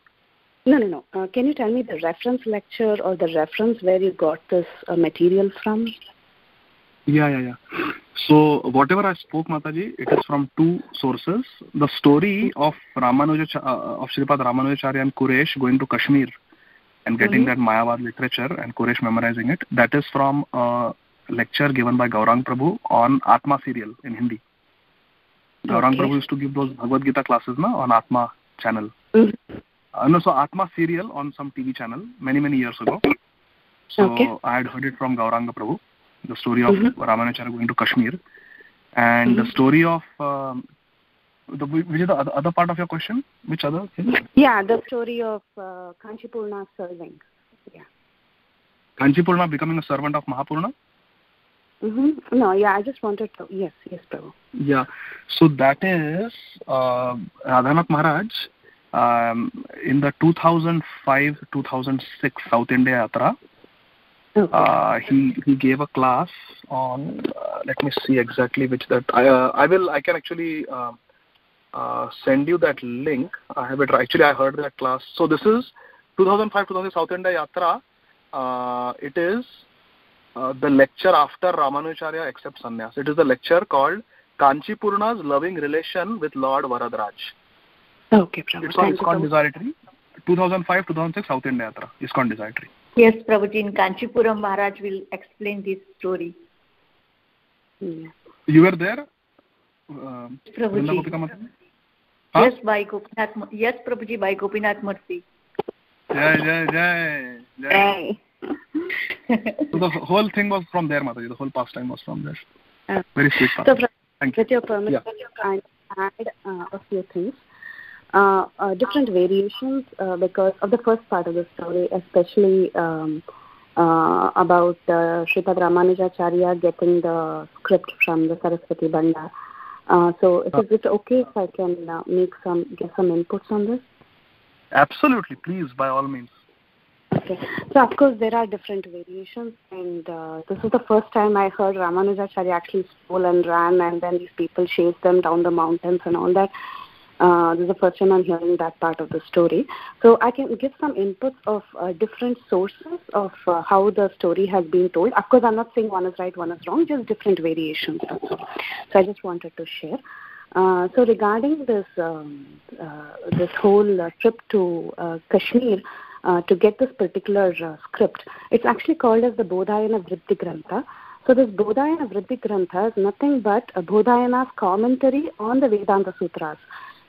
Speaker 1: No. Can you tell me the reference lecture or the reference where you got this material from?
Speaker 2: Yeah. So whatever I spoke, Mataji, it is from two sources. The story of Sripad Ramanujacharya and Quresh going to Kashmir and getting that Mayavad literature and Quresh memorizing it, that is from a lecture given by Gaurang Prabhu on Atma serial in Hindi. Gauranga Prabhu used to give those Bhagavad Gita classes on Atma channel. So Atma serial on some TV channel many years ago. So I had heard it from Gauranga Prabhu, the story of Ramanujacharya going to Kashmir, and the story of which is the other part of your question? Which other thing?
Speaker 4: Yeah, the story of Kanchipurna serving. Yeah.
Speaker 2: Kanchipurna becoming a servant of Mahapurna?
Speaker 4: No, yeah, I just wanted to. Yes, Prabhu.
Speaker 2: Yeah, so that is Radhanath Maharaj in the 2005-2006 South India Yatra. He gave a class on. Let me see exactly which that. I can actually send you that link. I have it. Actually, I heard that class. So this is 2005-2006 South India Yatra. It is the lecture after Ramanujacharya accepts sannyas. It is the lecture called Kanchipurna's loving relation with Lord Varadraj.
Speaker 4: Okay, Prabhu.
Speaker 2: It's on ISKCON Desiratory. 2005-2006 South India Yatra. ISKCON Desiratory.
Speaker 1: Yes, Prabhuji. In Kanchipuram, Maharaj will explain this story.
Speaker 4: Yeah.
Speaker 2: You were there?
Speaker 1: Prabhuji.
Speaker 2: Huh?
Speaker 1: Yes, by Gopinath. Yes, Prabhuji, by Gopinath Murthy.
Speaker 2: Jai. So the whole thing was from there, Mataji. The whole pastime was from there. Very sweet.
Speaker 4: So, with your permission, I add a few things. Different variations because of the first part of the story, especially about Sripad Ramanujacharya getting the script from the Saraswati Banda. So is it okay if I can give some inputs on this?
Speaker 2: Absolutely, please, by all means.
Speaker 4: Okay. So, of course, there are different variations, and this is the first time I heard Ramanujacharya actually stole and ran, and then these people chased them down the mountains and all that. This is the first time I'm hearing that part of the story. So I can give some inputs of different sources of how the story has been told. Of course, I'm not saying one is right, one is wrong, just different variations. So I just wanted to share. So regarding this whole trip to Kashmir to get this particular script, it's actually called as the Bodhayana Vritti Grantha. So this Bodhayana Vritti Grantha is nothing but Bodhayana's commentary on the Vedanta Sutras.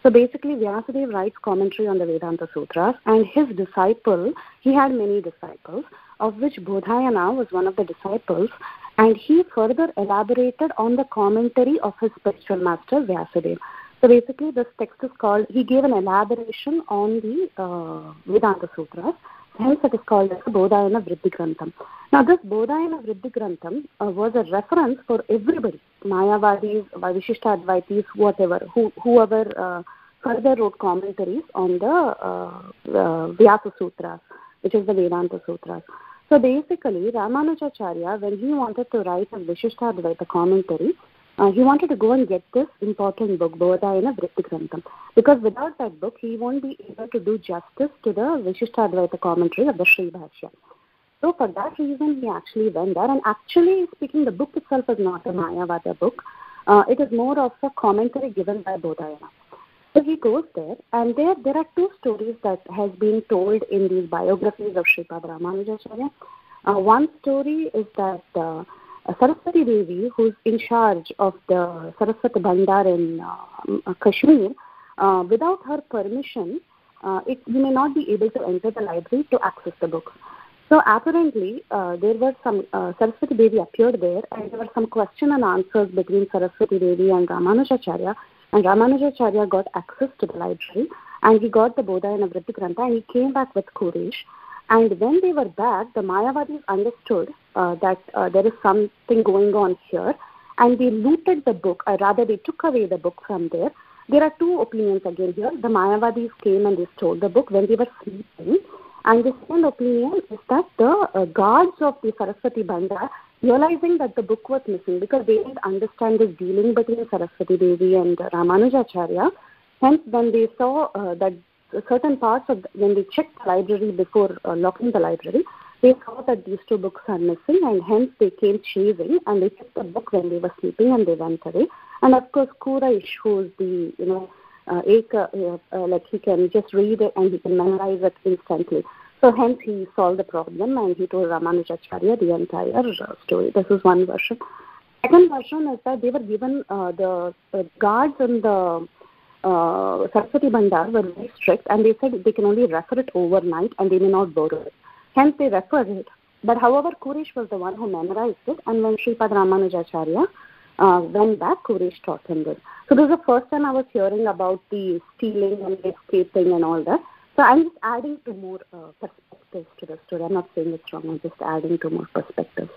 Speaker 4: So basically, Vyasadeva writes commentary on the Vedanta Sutras, and his disciple, he had many disciples, of which Bodhayana was one of the disciples, and he further elaborated on the commentary of his spiritual master, Vyasadeva. So basically, this text is called, he gave an elaboration on the Vedanta Sutras, hence it is called as the Bodhayana Vritti Grantham. Now this Bodhayana Vritti Grantham was a reference for everybody, Mayavadis, Vishishtadvaitis, whoever further wrote commentaries on the Vyasa Sutras, which is the Vedanta Sutras. So basically, Ramanujacharya, when he wanted to write a Vishishtadvaita commentary, he wanted to go and get this important book, Bodhayana Vritti Grantham, because without that book, he won't be able to do justice to the Vishishtadvaita commentary of the Sri Bhashya. So for that reason, he actually went there. And actually speaking, the book itself is not a Mayavada book. It is more of a commentary given by Bodhayana. So he goes there, and there are two stories that has been told in these biographies of Sripad Ramanujacharya. One story is that Saraswati Devi, who's in charge of the Saraswati Bhandar in Kashmir, without her permission, you may not be able to enter the library to access the books. So apparently, there were some, Saraswati Devi appeared there, and there were some question and answers between Saraswati Devi and Ramanujacharya, and Ramanujacharya got access to the library, and he got the Bodhayana Vritti Grantha, and he came back with Kurish. And when they were back, the Mayavadis understood that there is something going on here, and they looted the book, or rather they took away the book from there. There are two opinions again here. The Mayavadis came and they stole the book when they were sleeping. And the second opinion is that the guards of the Saraswati Bhandar, realizing that the book was missing because they didn't understand this dealing between Saraswati Devi and Ramanujacharya, hence when they saw that certain parts of, when they checked the library before locking the library, they saw that these two books are missing, and hence they came chasing and they took the book when they were sleeping and they went away. And of course, Kuraish, who is the, like he can just read it and he can memorize it instantly. So hence he solved the problem and he told Ramanujacharya the entire story. This is one version. second version is that they were given the guards in the Saraswati Bandar were very strict, and they said they can only refer it overnight and they may not borrow it. Hence they referred it. But however, Kuresh was the one who memorized it, and when Sripad Ramanujacharya went back, Kuresh taught him this. So this is the first time I was hearing about the stealing and escaping and all that. So I'm just adding two more perspectives to the story. I'm not saying it's wrong, I'm just adding two more perspectives.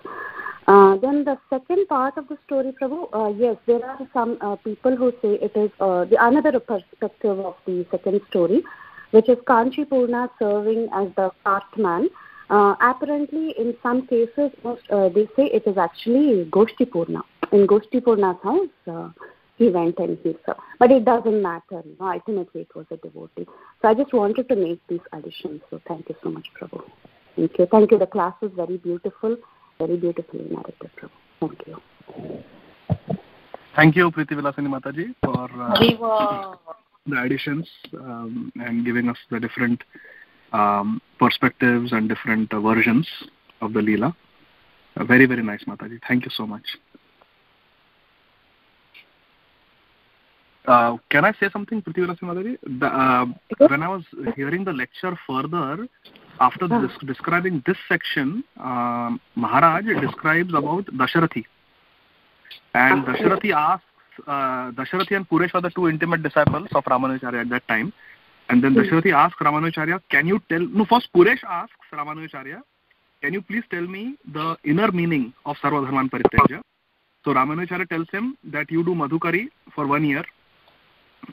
Speaker 4: Then the second part of the story, Prabhu, yes, there are some people who say it is the another perspective of the second story, which is Kanchipurna serving as the cartman. Apparently, in some cases, they say it is actually Goshtipurna. In Goshtipurna's house, he went and he served. But it doesn't matter. Ultimately, it was a devotee. So I just wanted to make these additions. So thank you so much, Prabhu. Thank you. Thank you. The class was very beautiful. Very beautifully narrated, Prabhu. Thank you.
Speaker 2: Thank you, Preeti Vilasini Mataji, for the additions and giving us the different perspectives and different versions of the Leela. Very, very nice, Mataji. Thank you so much. Can I say something, Preeti Vilasini Mataji? When I was hearing the lecture further, after describing this section, Maharaj describes about Dasharathi. And Dasharathi asks, Dasharathi and Puresh were the two intimate disciples of Ramanujacharya at that time. And then Dasharathi asks Ramanujacharya, first Puresh asks Ramanujacharya, can you please tell me the inner meaning of Sarvadharman Parityaja? So Ramanujacharya tells him that you do Madhukari for 1 year.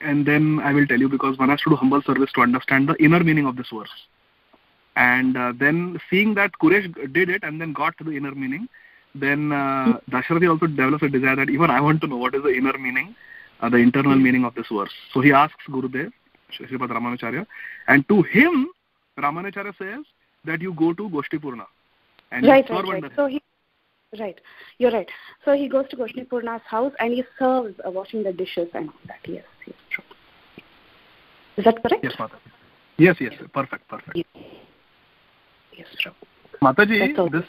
Speaker 2: And then I will tell you, because one has to do humble service to understand the inner meaning of this verse. And then seeing that Kuresh did it and then got to the inner meaning, then Dasharathi also develops a desire that even I want to know what is the inner meaning, the internal meaning of this verse. So he asks Gurudev, Sripad Ramanujacharya, and to him, Ramanujacharya says that you go to Goshtipurna. And
Speaker 4: right. So you're right. So he goes to Goshtipurna's house and he serves washing the dishes and all that. Yes, true. Is that correct?
Speaker 2: Yes, Mataji. Yes, perfect.
Speaker 4: Yes, true.
Speaker 2: Mataji, this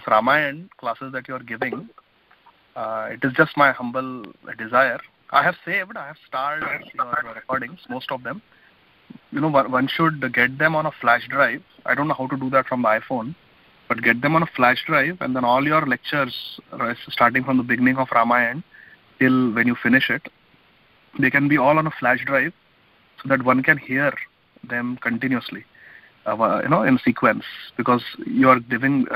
Speaker 2: Ramayana classes that you are giving, it is just my humble desire. I have starred your recordings, most of them. One should get them on a flash drive. I don't know how to do that from the iPhone, but get them on a flash drive, and then all your lectures, starting from the beginning of Ramayana till when you finish it, they can be all on a flash drive, so that one can hear them continuously, in sequence, because you are doing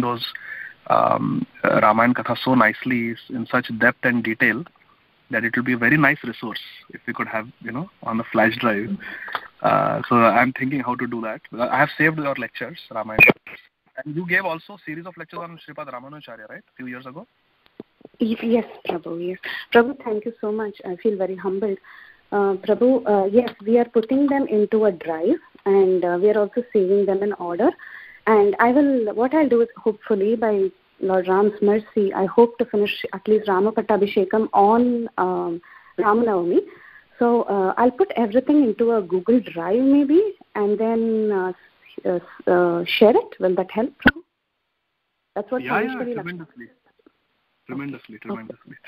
Speaker 2: those Ramayana Katha so nicely, in such depth and detail, that it will be a very nice resource if we could have, on the flash drive. So I'm thinking how to do that. I have saved your lectures, Ramayana. And you gave also series of lectures on Sripad Ramanujacharya, right? A few years ago?
Speaker 4: Yes, Prabhu. Yes. Prabhu, thank you so much. I feel very humbled. Prabhu, yes, we are putting them into a drive, and we are also saving them in order. And what I'll do is, hopefully, by Lord Ram's mercy, I hope to finish at least Rama Pattabhishekam on Ramanavami. So I'll put everything into a Google Drive maybe, and then share it. Will that help, Prabhu? That's what
Speaker 2: tremendously.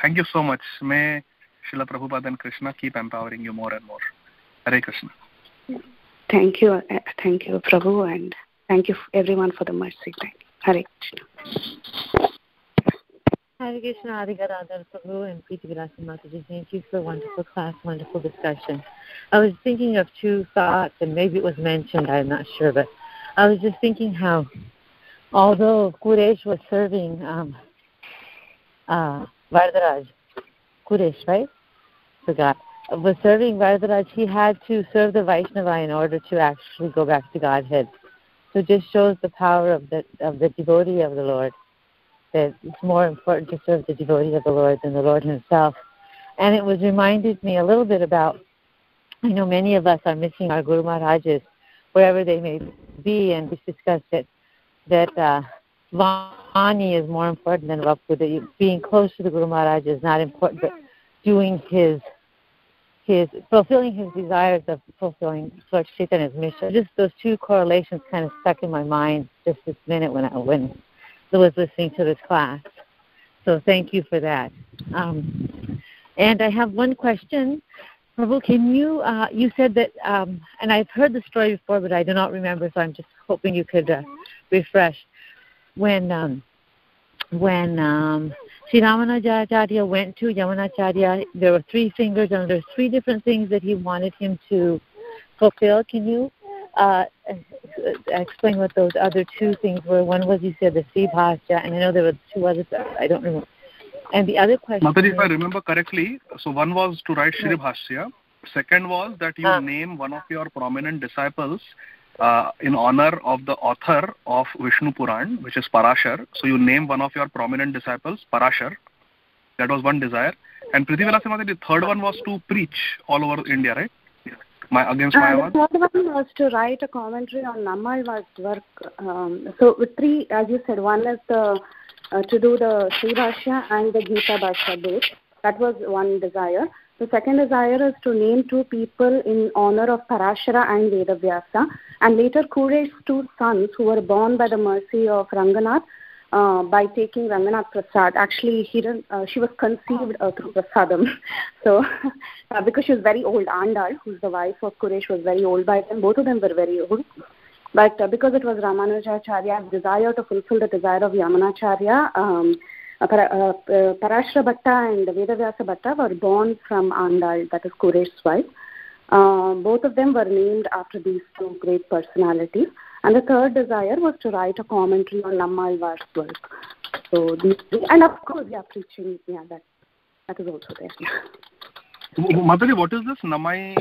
Speaker 2: Thank you so much. May Srila Prabhupada and Krishna keep empowering you more and more. Hare Krishna.
Speaker 4: Thank you, Prabhu, and thank you everyone for the mercy. Hare Krishna.
Speaker 3: Hare Krishna, Adi Gadadhar Prabhu and Preeti Vilasini Mataji. Thank you for a wonderful class, wonderful discussion. I was thinking of two thoughts, and maybe it was mentioned, I'm not sure, but I was just thinking how, although Kuresh was serving Varadaraj, Kuresh, right? Forgot. Was serving Varadaraj, he had to serve the Vaishnava in order to actually go back to Godhead. So it just shows the power of the devotee of the Lord, that it's more important to serve the devotee of the Lord than the Lord himself. And it was reminded me a little bit about, I know many of us are missing our Guru Maharajas, wherever they may be, and we discussed it, that Vani is more important than Vapu, that being close to the Guru Maharaj is not important, but doing fulfilling his desires of fulfilling Lord Chaitanya's mission. Just those two correlations kind of stuck in my mind just this minute when was listening to this class. So thank you for that. And I have one question. Prabhu, can you, you said that, and I've heard the story before, but I do not remember, so I'm just hoping you could refresh. When Sri Ramanujacharya went to Yamunacharya, there were 3 fingers, and there's 3 different things that he wanted him to fulfill. Can you explain what those other 2 things were? One was, you said, the Sri Bhashya, and I know there were 2 others, I don't remember. And the other question...
Speaker 2: Mataji, if I remember correctly, so one was to write Sri Bhashya. Second was that you name one of your prominent disciples in honor of the author of Vishnu Puran, which is Parashar. So you name one of your prominent disciples, Parashar. That was one desire. And Priti Vilasi Mataji, the third one was to preach all over India, right? Against Mayavad.
Speaker 4: The third one was to write a commentary on Nammalvar's work. So with 3, as you said, one is to do the Sri Bhashya and the Gita Bhashya both. That was one desire. The second desire is to name 2 people in honor of Parashara and Vedavyasa, and later Kuresh's 2 sons who were born by the mercy of Ranganath by taking Ranganath Prasad. Actually, she was conceived through Prasadam. So, because she was very old, Andal, who's the wife of Kuresh, was very old by then. Both of them were very old. But because it was Ramanujacharya's desire to fulfill the desire of Yamunacharya, Parashara Bhatta and Vedavyasa Bhatta were born from Andal, that is Kuresh's wife. Both of them were named after these 2 great personalities. And the third desire was to write a commentary on Nammalvar's work. So these 3, and of course, preaching, that is also there.
Speaker 2: Mataji, what is this Namai?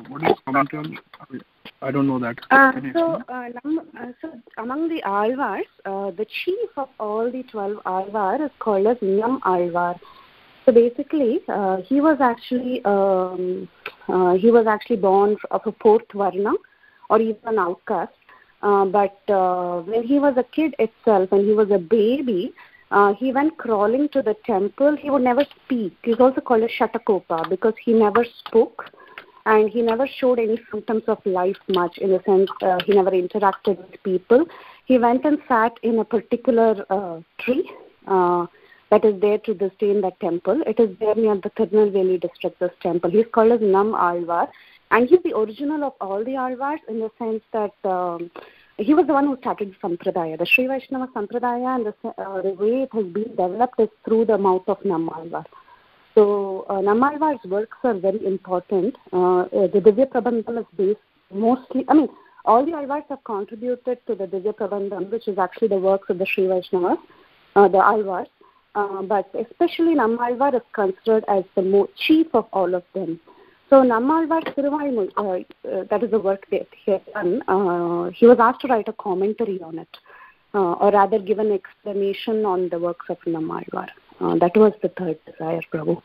Speaker 2: What is this commentary on? I don't know that.
Speaker 4: So among the Alvars, the chief of all the 12 Alvar is called as Nam Alvar. So basically, he was actually born of a 4th Varna, or even an outcast. But when he was a kid itself, when he was a baby, he went crawling to the temple. He would never speak. He's also called a Shatakopa because he never spoke. And he never showed any symptoms of life much, in the sense he never interacted with people. He went and sat in a particular tree that is there to this day in that temple. It is there near the Tirunelveli district, this temple. He's called as Nam Alvar. And he's the original of all the Alvars in the sense that he was the one who started Sampradaya. The Sri Vaishnava Sampradaya and the way it has been developed is through the mouth of Nam Alvar. So Nammalvar's works are very important. The Divya Prabandham is based mostly, all the Alvars have contributed to the Divya Prabandham, which is actually the works of the Sri Vaishnavas, the Alvars. But especially Nammalvar is considered as the chief of all of them. So Nammalvar's Thiruvaimul, that is the work that he has done, he was asked to write a commentary on it, or rather give an explanation on the works of Nammalvar. That was the third desire, Prabhu.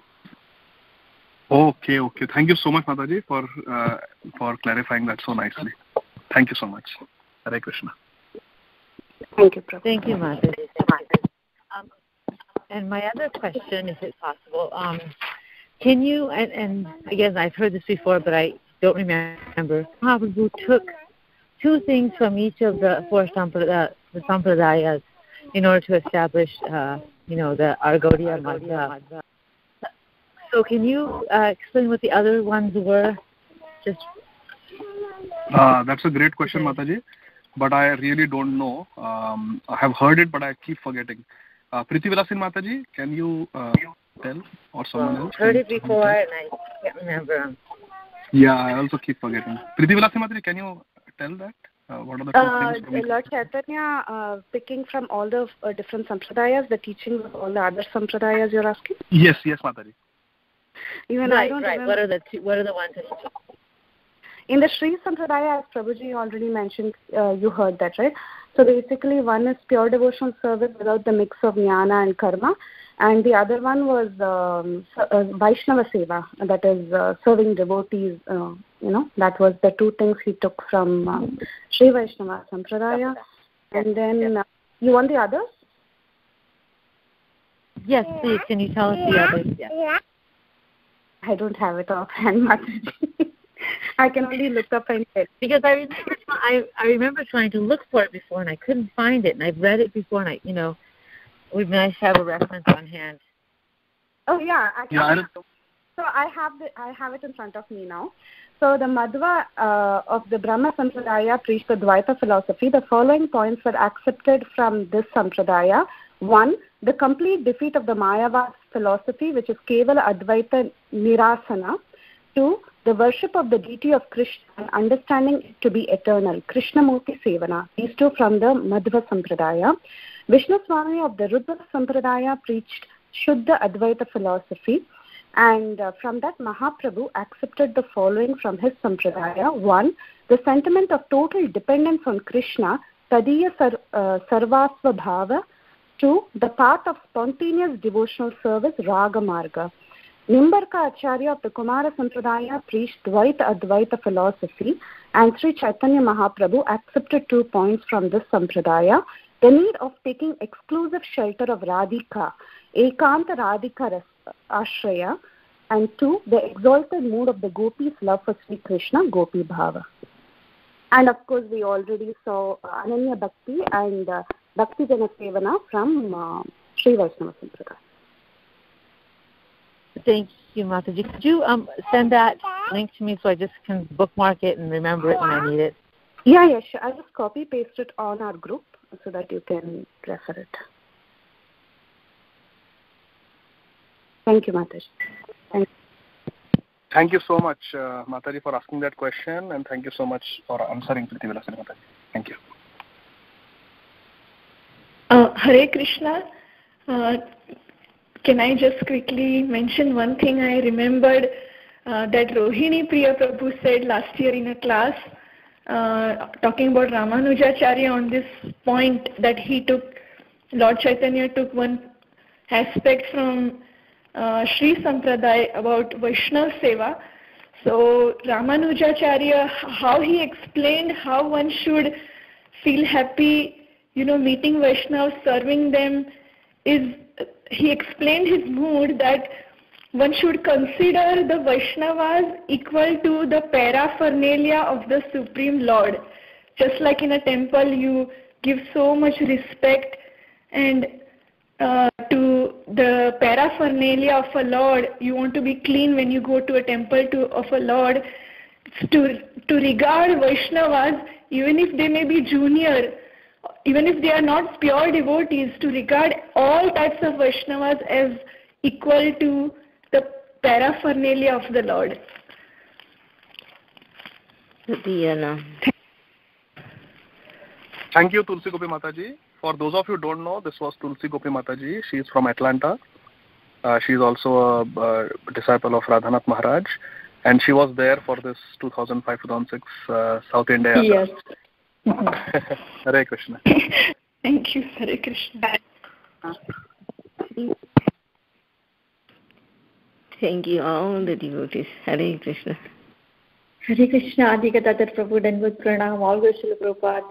Speaker 2: Okay. Thank you so much, Mataji, for clarifying that so nicely. Thank you so much. Hare Krishna.
Speaker 4: Thank you, Prabhu.
Speaker 3: Thank you, Mataji. And my other question, if it's possible, can you, and again, I've heard this before, but I don't remember, Prabhu took 2 things from each of the 4 sampradayas in order to establish the Argodia Madhya. So can you explain what the other ones were?
Speaker 2: That's a great question, Mataji, but I really don't know. I have heard it, but I keep forgetting. Priti Vilasin Mataji, can you tell, or someone else?
Speaker 3: I heard it before and I can't remember.
Speaker 2: Yeah, I also keep forgetting. Priti Vilasin Mataji, can you tell that? What are the 2 things?
Speaker 4: Lord Chaitanya, picking from all the different sampradayas, the teachings of all the other sampradayas, you're asking?
Speaker 2: Yes, Mataji.
Speaker 4: Even
Speaker 3: right,
Speaker 4: I don't remember.
Speaker 3: What are the ones that he took?
Speaker 4: In the Sri Sampradaya, as Prabhuji already mentioned, you heard that, right? So basically, one is pure devotional service without the mix of jnana and karma, and the other one was Vaishnava Seva, that is serving devotees. That was the 2 things he took from Sri Vaishnava Sampradaya. And then, you want the others?
Speaker 3: Yes, please. Can you tell us the others? Yeah.
Speaker 4: I don't have it offhand, Mataji. I can only look up and get.
Speaker 3: Because I remember trying to look for it before and I couldn't find it, and I've read it before, and would be nice to have a reference on hand.
Speaker 4: Oh yeah, actually. Yeah, so I have it in front of me now. So the Madhva of the Brahma Sampradaya preached the Dvaita philosophy. The following points were accepted from this Sampradaya. 1. The complete defeat of the Mayavad philosophy, which is Kevala Advaita Nirasana. 2. The worship of the deity of Krishna and understanding it to be eternal. Krishnamurti Sevana. These two from the Madhva Sampradaya. Vishnu Swami of the Rudra Sampradaya preached Shuddha Advaita philosophy. And from that, Mahaprabhu accepted the following from his Sampradaya. 1. The sentiment of total dependence on Krishna, Tadiya Sarvasva Bhava. 2. The path of spontaneous devotional service, Raga Marga. Nimbarka Acharya of the Kumara Sampradaya preached Dvaita Advaita philosophy, and Sri Chaitanya Mahaprabhu accepted 2 points from this Sampradaya. The need of taking exclusive shelter of Radhika, Ekanta Radhika Ashraya, and 2, the exalted mood of the gopis' love for Sri Krishna, Gopi Bhava. And of course, we already saw Ananya Bhakti and Bhakti Jana Sevana from Sri Vaishnava Sampradaya.
Speaker 3: Thank you, Mataji. Could you send that link to me so I just can bookmark it and remember it when I need it?
Speaker 4: Yeah, sure. I'll just copy-paste it on our group so that you can refer it. Thank you, Mataji.
Speaker 2: Thank you so much, Mataji, for asking that question, and thank you so much for answering, Priti Vilasani Mataji. Thank you.
Speaker 1: Hare Krishna. Can I just quickly mention one thing? I remembered that Rohini Priya Prabhu said last year in a class, talking about Ramanujacharya on this point, that Lord Chaitanya took one aspect from Sri Sampradaya about Vaishnava Seva. So Ramanujacharya, how he explained how one should feel happy, meeting Vaishnavas, serving them, he explained his mood that one should consider the Vaishnavas equal to the paraphernalia of the Supreme Lord. Just like in a temple, you give so much respect and to the paraphernalia of a Lord. You want to be clean when you go to a temple of a Lord. To regard Vaishnavas, even if they may be junior, even if they are not pure devotees, to regard all types of Vaishnavas as equal to the paraphernalia of the Lord.
Speaker 2: Thank you, Tulsi Gopi Mataji. For those of you who don't know, this was Tulsi Gopi Mataji. She is from Atlanta. She is also a disciple of Radhanath Maharaj, and she was there for this 2005-2006 South India.
Speaker 1: Yes.
Speaker 2: Hare Krishna.
Speaker 1: Thank you, Hare Krishna.
Speaker 5: Thank you, all the devotees. Hare Krishna.
Speaker 1: Hare Krishna, Adi Gadadhar Prabhu, Dandavat Pranam, all Guru Srila Prabhupada,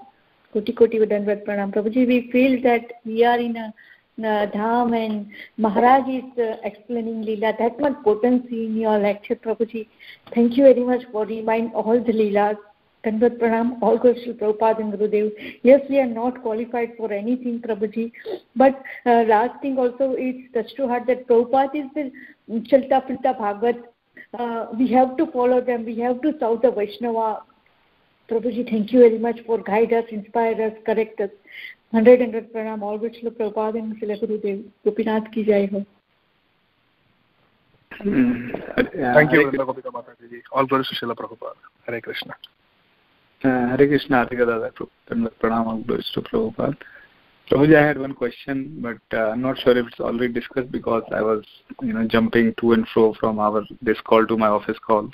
Speaker 1: Koti Dandavat Pranam. Prabhuji, we feel that we are in a dham and Maharaj is explaining Lila. That much potency in your lecture, Prabhuji. Thank you very much for reminding all the Leelas. Dandavat Pranam, all Guru Srila Prabhupada and Gurudev. Yes, we are not qualified for anything, Prabhuji. But last thing also, it's touched to heart that Prabhupada is the Chalta Pilta Bhagavad. We have to follow them. We have to serve the Vaishnava. Prabhuji, thank you very much for guide us, inspire us, correct us. 100 pranam, all Guru Srila Prabhupada and Srila Gurudev. Gopinath ki jai ho.
Speaker 2: Thank you, Gopika Mataji. All Guru Srila Prabhupada. Hare Krishna.
Speaker 6: Hare Krishna, Adi Gadadhar Prabhu, Pranam, all Guru Srila Prabhupada. Prabhuji, I had one question, but I'm not sure if it's already discussed because I was, jumping to and fro from this call to my office calls.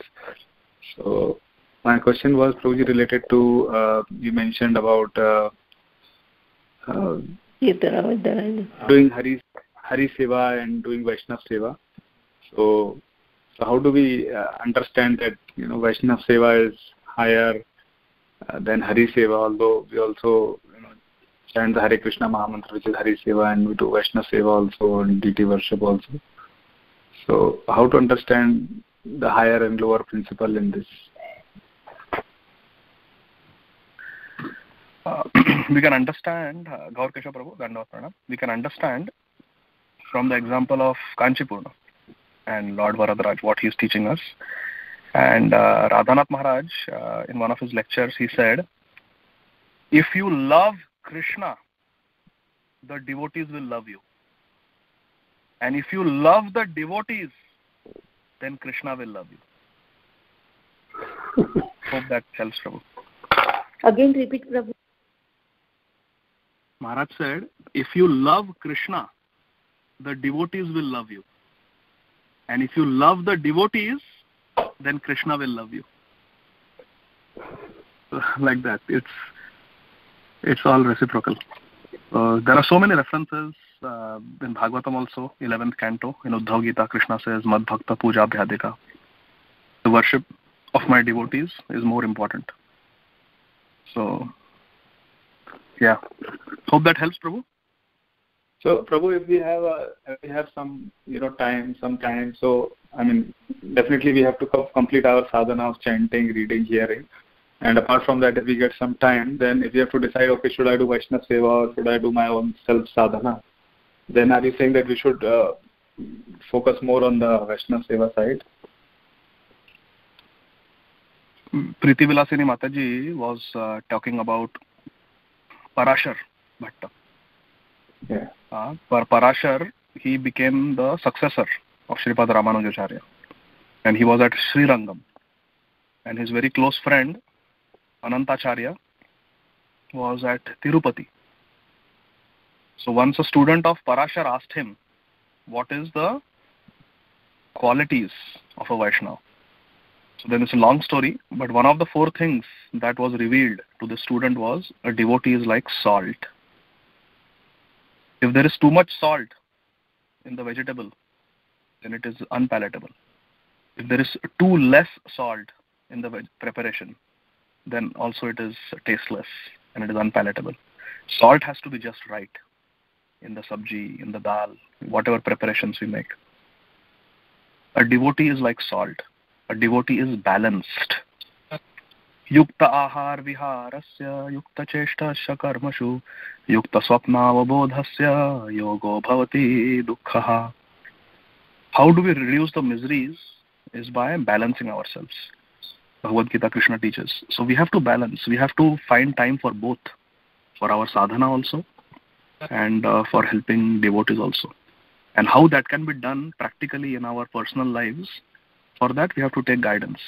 Speaker 6: So my question was, Prabhuji, related to you mentioned about doing Hari Seva and doing Vaishnava Seva. So how do we understand that Vaishnava Seva is higher than Hari Seva? Although we also chant the Hare Krishna Mahamantra, which is Hari Seva, and we do Vaishnava Seva also and deity worship also. So how to understand the higher and lower principle in this?
Speaker 2: we can understand, Gaur Keshav Prabhu, Dandavat Pranam, we can understand from the example of Kanchipurna and Lord Varadaraj, what he is teaching us. And Radhanath Maharaj, in one of his lectures, he said, if you love Krishna, the devotees will love you. And if you love the devotees, then Krishna will love you. Hope that helps, Prabhu.
Speaker 4: Again, repeat, Prabhu.
Speaker 2: Maharaj said, if you love Krishna, the devotees will love you. And if you love the devotees, then Krishna will love you. Like that. It's all reciprocal. There are so many references in Bhagavatam also, 11th canto. In Uddhav Gita, Krishna says, Mad Bhakta Puja Bhyadika. The worship of my devotees is more important. So, yeah. Hope that helps, Prabhu.
Speaker 6: So, Prabhu, if we have some, some time, so, I mean, definitely we have to complete our sadhana of chanting, reading, hearing. And apart from that, if we get some time, then if we have to decide, okay, should I do Vaishnava Seva or should I do my own self-sadhana, then are you saying that we should focus more on the Vaishnava Seva side?
Speaker 2: Priti Vilasini Mataji was talking about Parashar Bhatta.
Speaker 6: Yeah.
Speaker 2: Parashar, he became the successor of Sripad Ramanujacharya. And he was at Srirangam. And his very close friend, Anantacharya, was at Tirupati. So once a student of Parashar asked him, what is the qualities of a Vaishnava? So then it's a long story, but one of the 4 things that was revealed to the student was a devotee is like salt. If there is too much salt in the vegetable, then it is unpalatable. If there is too less salt in the preparation, then also it is tasteless and it is unpalatable. Salt has to be just right in the sabji, in the dal, whatever preparations we make. A devotee is like salt. A devotee is balanced. Yukta ahar viharasya, yukta cheshtasya karmashu, yukta swapnavabodhasya, yogo bhavati dukkhaha. How do we reduce the miseries? Is by balancing ourselves. Bhagavad Gita Krishna teaches. So we have to balance. We have to find time for both. For our sadhana also and for helping devotees also. And how that can be done practically in our personal lives, for that we have to take guidance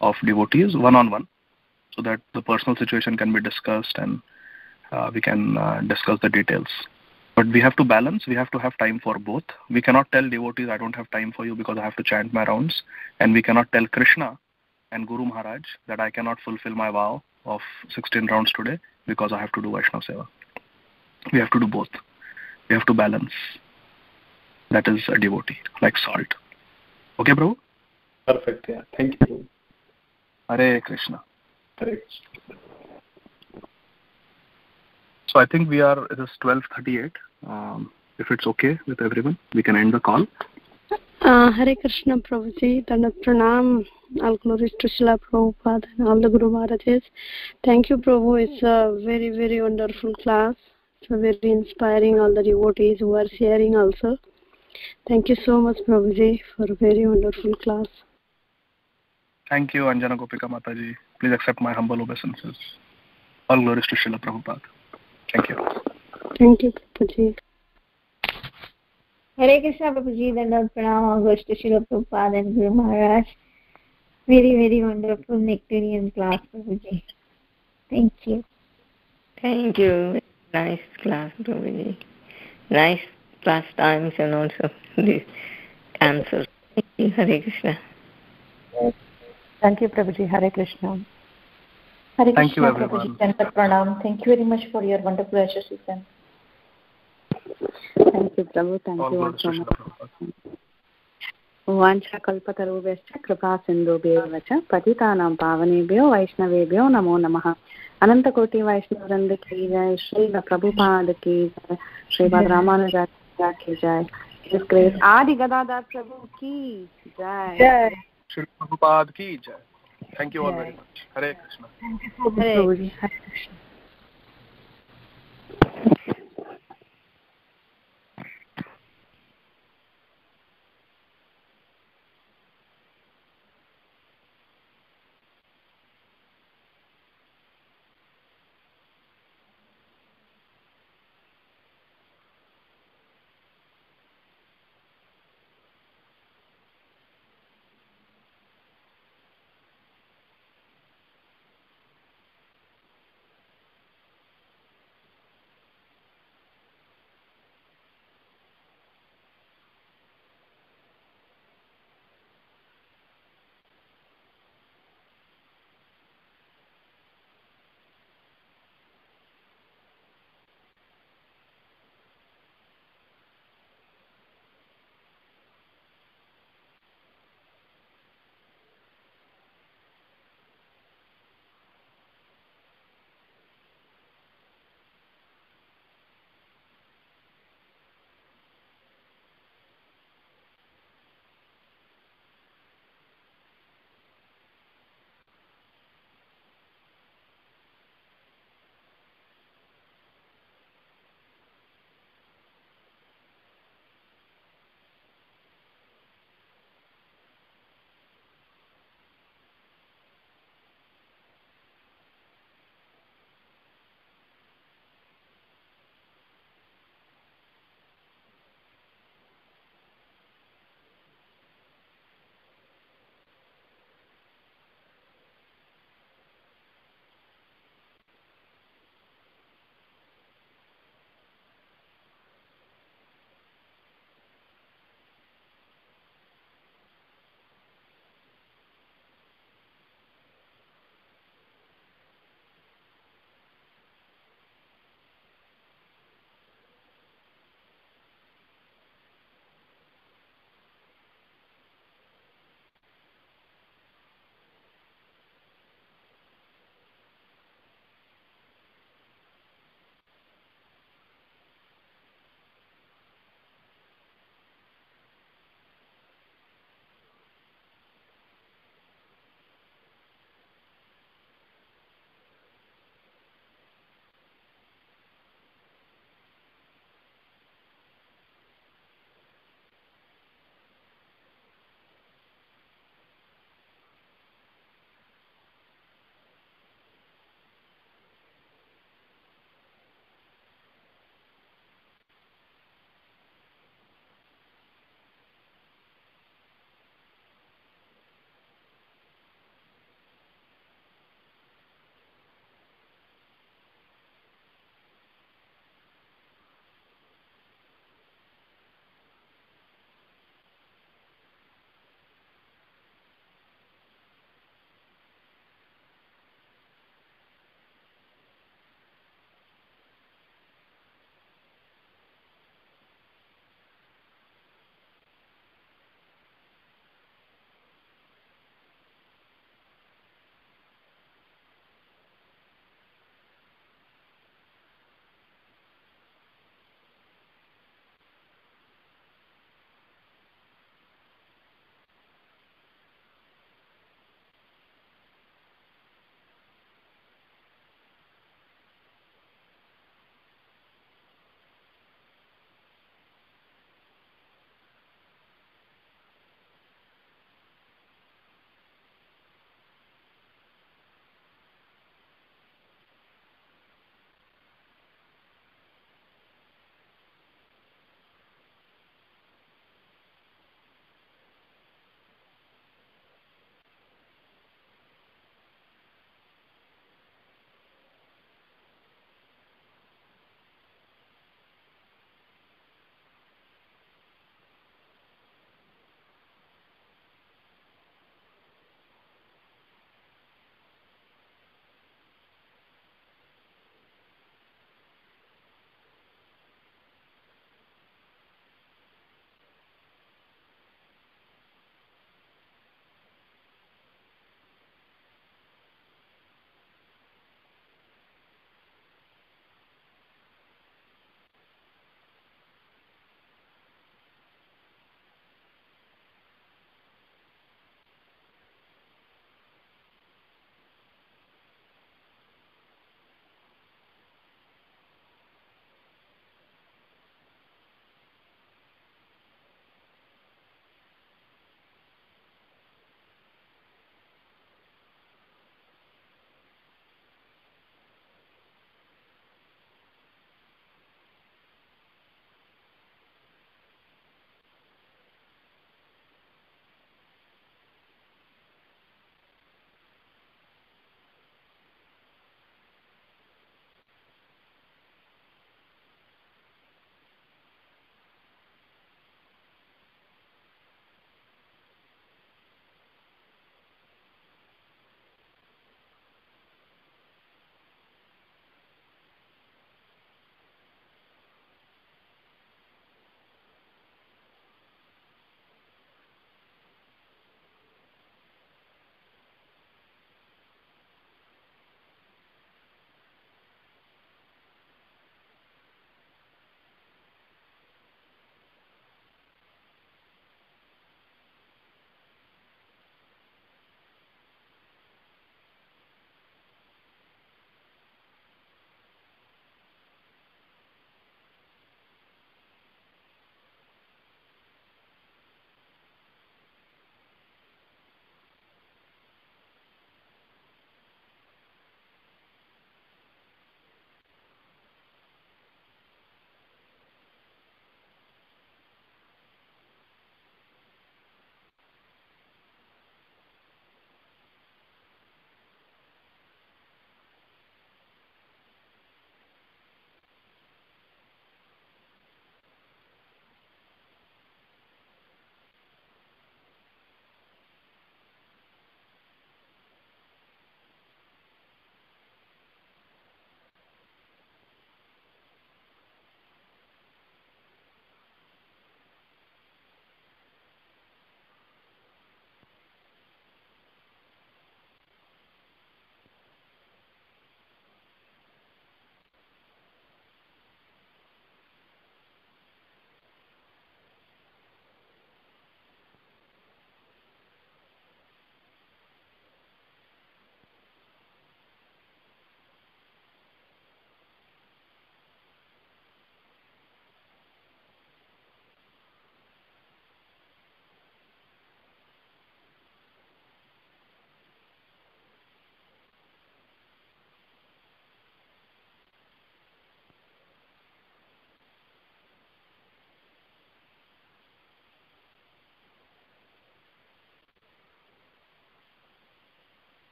Speaker 2: of devotees one-on-one, so that the personal situation can be discussed and we can discuss the details. But we have to balance, we have to have time for both. We cannot tell devotees, I don't have time for you because I have to chant my rounds. And we cannot tell Krishna and Guru Maharaj that I cannot fulfill my vow of 16 rounds today because I have to do Vaishnava Seva. We have to do both. We have to balance. That is a devotee, like salt. Okay, Prabhu?
Speaker 6: Perfect, yeah. Thank you.
Speaker 2: Hare Krishna.
Speaker 6: Hare Krishna.
Speaker 2: So I think it is 12:38. If it's okay with everyone, we can end the call.
Speaker 7: Hare Krishna, Prabhuji. Dandavat Pranam. All glories to Srila Prabhupada and all the Guru Maharajas. Thank you, Prabhu. It's a very, very wonderful class. It's a very inspiring, all the devotees who are sharing also. Thank you so much, Prabhuji, for a very wonderful class.
Speaker 2: Thank you, Anjana Gopika Mataji. Please accept my humble obeisances. All glories to Srila Prabhupada. Thank you.
Speaker 7: Thank you, Prabhuji.
Speaker 8: Hare Krishna, Prabhuji. Dandavat Pranam. All glories to Srila Prabhupada and Guru Maharaj. Very, very wonderful nectarian class, Prabhuji. Thank you.
Speaker 5: Thank you. Nice class, Prabhuji. Nice class times and also these answers. Thank you. Hare Krishna.
Speaker 3: Thank you, Prabhuji. Hare Krishna. Hare
Speaker 2: Thank
Speaker 3: Krishna,
Speaker 2: you, everyone.
Speaker 3: Prabhuji. Dandavat Pranam. Thank you very much for your wonderful exercise.
Speaker 4: Thank you, Prabhu. Thank
Speaker 2: All
Speaker 4: you all
Speaker 2: glories
Speaker 4: so
Speaker 2: to
Speaker 4: much.
Speaker 2: Srila Prabhupada.
Speaker 4: वाञ्छा कल्पतरुभ्यश्च कृपा सिन्धुभ्येव च पतितानां पावनेभ्यो वैष्णवेभ्यो नमो नमः। अनंतकोटि वैष्णव वृंद की जय। श्री प्रभुपाद की जय। श्रीपाद रामानुजाचार्य की जय। His Grace आदि गदाधर प्रभु की जय।
Speaker 2: Srila Prabhupada ki jai. Thank you all very much. Hare Krishna.
Speaker 7: Hare Krishna.